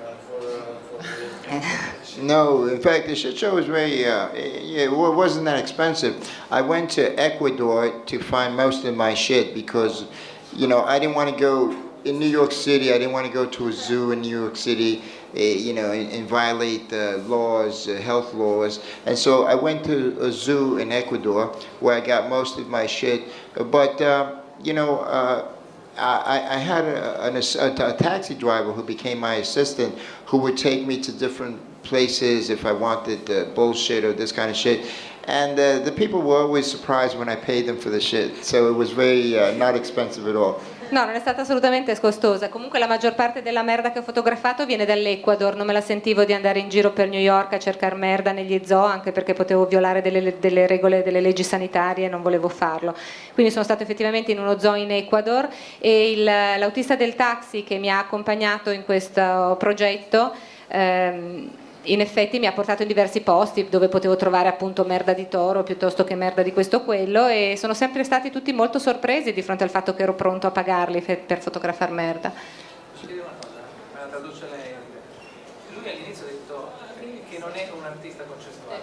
No, in fact, the shit show was very, it wasn't that expensive. I went to Ecuador to find most of my shit because, I didn't want to go in New York City. I didn't want to go to a zoo in New York City, and violate the laws, health laws. And so I went to a zoo in Ecuador where I got most of my shit. But, I had a taxi driver who became my assistant, who would take me to different places if I wanted bullshit or this kind of shit. And the people were always surprised when I paid them for the shit. So it was very not expensive at all. No, non è stata assolutamente costosa. Comunque la maggior parte della merda che ho fotografato viene dall'Ecuador. Non me la sentivo di andare in giro per New York a cercare merda negli zoo, anche perché potevo violare delle regole, delle leggi sanitarie, e non volevo farlo. Quindi sono stata effettivamente in uno zoo in Ecuador, e l'autista del taxi che mi ha accompagnato in questo progetto in effetti mi ha portato in diversi posti dove potevo trovare appunto merda di toro piuttosto che merda di questo o quello, e sono sempre stati tutti molto sorpresi di fronte al fatto che ero pronto a pagarli per fotografare merda. Posso dire una cosa? Me la traduce lei. Lui all'inizio ha detto che non è un artista concettuale,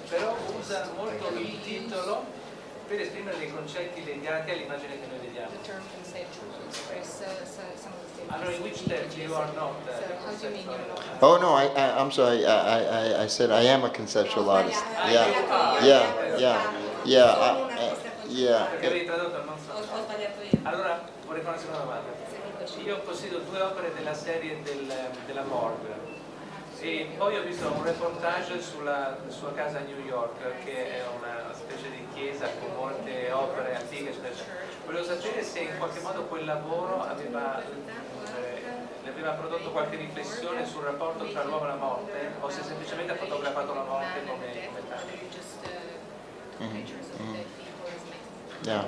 però usa molto il titolo per esprimere dei concetti legati all'immagine che noi vediamo. Allora, in which terms you are not conceptual? Oh no, I'm sorry. I said I am a conceptual artist. Yeah. Perché avevi tradotto, non so. Allora, vorrei fare una seconda domanda. Io possiedo 2 opere della serie della Morgue, e poi ho visto un reportage sulla sua casa a New York, che è una specie di chiesa con molte opere antiche, eccetera. Volevo sapere se in qualche modo quel lavoro aveva prodotto qualche riflessione sul rapporto tra l'uomo e la morte, o se semplicemente ha fotografato la morte come tale. Yeah.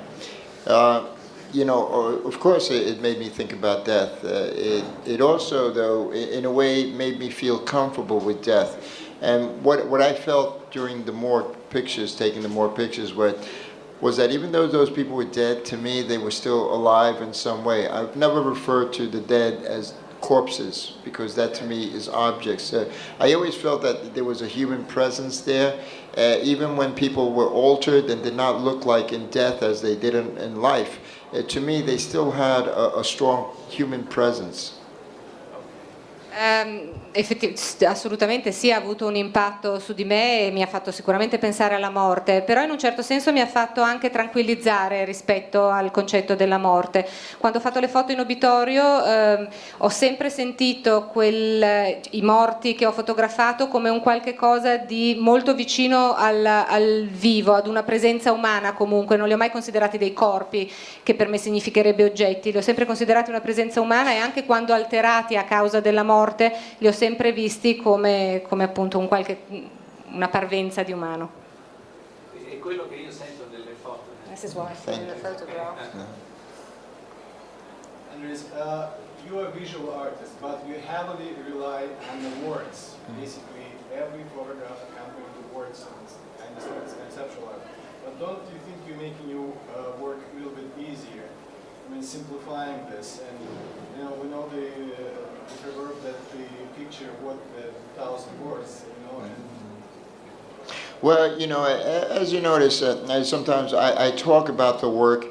Of course it made me think about death. It also, though, in a way made me feel comfortable with death. And what I felt during taking the more pictures was that even though those people were dead, to me they were still alive in some way. I've never referred to the dead as corpses, because that to me is objects. I always felt that there was a human presence there, even when people were altered and did not look like in death as they did in life. To me, they still had a strong human presence. Assolutamente sì, ha avuto un impatto su di me e mi ha fatto sicuramente pensare alla morte, però in un certo senso mi ha fatto anche tranquillizzare rispetto al concetto della morte. Quando ho fatto le foto in obitorio ho sempre sentito i morti che ho fotografato come un qualche cosa di molto vicino al vivo, ad una presenza umana comunque, non li ho mai considerati dei corpi che per me significherebbe oggetti, li ho sempre considerati una presenza umana, e anche quando alterati a causa della morte li ho sempre visti come appunto una parvenza di umano. È quello che io sento nelle foto. This is what I see in the photograph. Andres, you are a visual artist, but you heavily rely on the words. Basically, every photograph accompanied with words. I understand it's conceptual art. But don't you think you're making your work a little bit easier? I mean, simplifying this, and we know the proverb that the picture what 1,000 words, Well, as you notice, sometimes I talk about the work,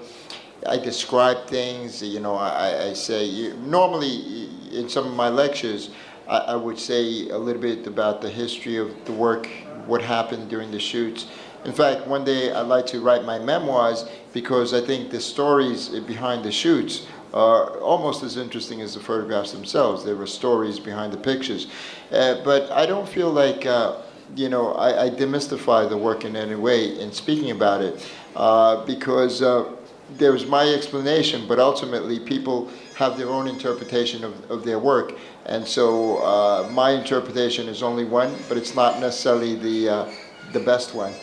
I describe things, I say, normally in some of my lectures, I would say a little bit about the history of the work, what happened during the shoots. In fact, one day I'd like to write my memoirs, because I think the stories behind the shoots are almost as interesting as the photographs themselves. There were stories behind the pictures. But I don't feel like, I demystify the work in any way in speaking about it, because there's my explanation, but ultimately people have their own interpretation of their work. And so my interpretation is only one, but it's not necessarily the best one.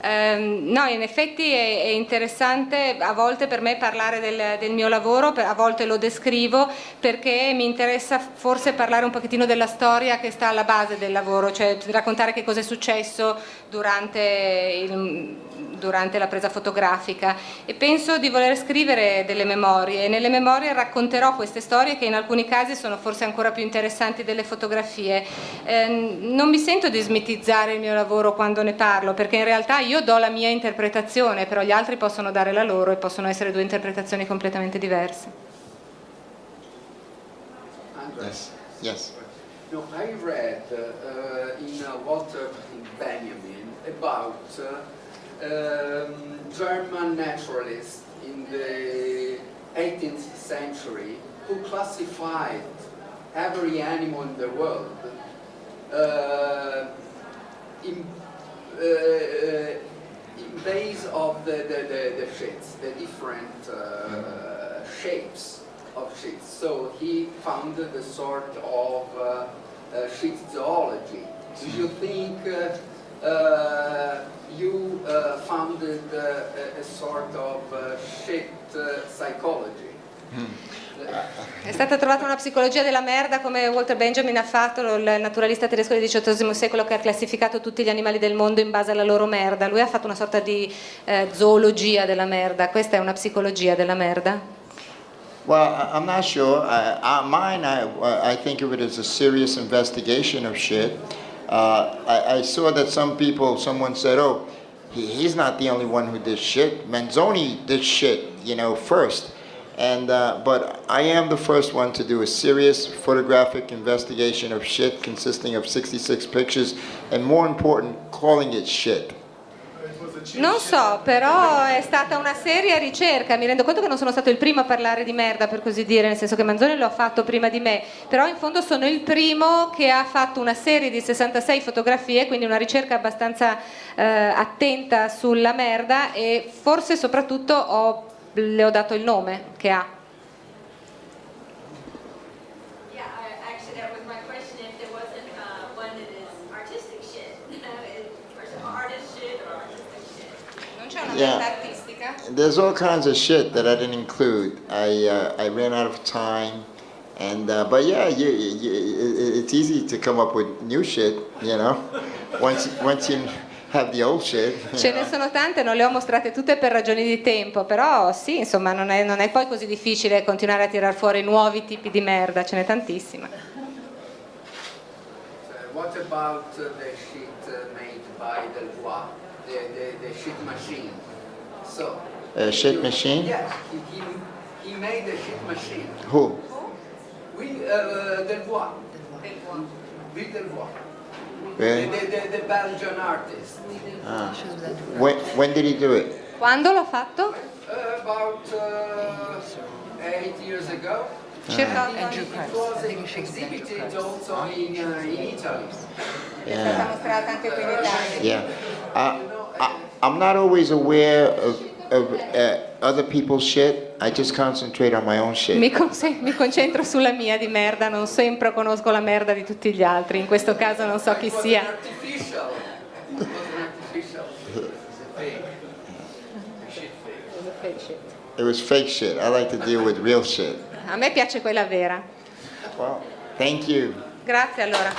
No, in effetti è interessante a volte per me parlare del mio lavoro, a volte lo descrivo perché mi interessa forse parlare un pochettino della storia che sta alla base del lavoro, cioè raccontare che cosa è successo durante la presa fotografica, e penso di voler scrivere delle memorie, e nelle memorie racconterò queste storie che in alcuni casi sono forse ancora più interessanti delle fotografie. Non mi sento di smitizzare il mio lavoro quando ne parlo, perché in realtà io do la mia interpretazione, però gli altri possono dare la loro e possono essere due interpretazioni completamente diverse. Yes. Yes. No, I read in Walter Benjamin about German naturalists in the 18th century who classified every animal in the world in base of the sheets, the different shapes of sheets. So he founded a sort of sheet zoology. Do you think you founded a sort of sheet psychology? È stata trovata una psicologia della merda, come Walter Benjamin ha fatto, il naturalista tedesco del XVIII secolo, che ha classificato tutti gli animali del mondo in base alla loro merda. Lui ha fatto una sorta di zoologia della merda. Questa è una psicologia della merda? Well, I'm not sure. I think of it as a serious investigation of shit. I saw that someone said, oh, he's not the only one who did shit. Manzoni did shit, first. And but I am the first one to do a serious photographic investigation of shit consisting of 66 pictures, and more important, calling it shit. Non so, però è stata una seria ricerca. Mi rendo conto che non sono stato il primo a parlare di merda, per così dire, nel senso che Manzoni lo ha fatto prima di me, però in fondo sono il primo che ha fatto una serie di 66 fotografie, quindi una ricerca abbastanza attenta sulla merda, e forse soprattutto le ho dato il nome che ha. Yeah, there's all kinds of shit that I didn't include. I ran out of time, and but yeah, it's easy to come up with new shit, once you have the old shit. Ce ne sono tante, non le ho mostrate tutte per ragioni di tempo, però sì, insomma, non è poi così difficile continuare a tirar fuori nuovi tipi di merda, ce n'è tantissima. What about the sheet made by Delvoye? the sheet machine. So. A sheet machine? Yes, he made a sheet machine. Who? Delvoye. With Delvoye. Really? The Belgian artist. When did he do it? Quando l'ha fatto? About 8 years ago. Circa It was exhibited also in Italy. È stata mostrata anche qui in Italia. Yeah. I'm not always aware of other people's shit. I just concentrate on my own shit. Mi concentro sulla mia di merda, non sempre conosco la merda di tutti gli altri, in questo caso non so chi sia. It was fake shit. I like to deal with real shit. A me piace quella vera. Well, thank you. Grazie allora.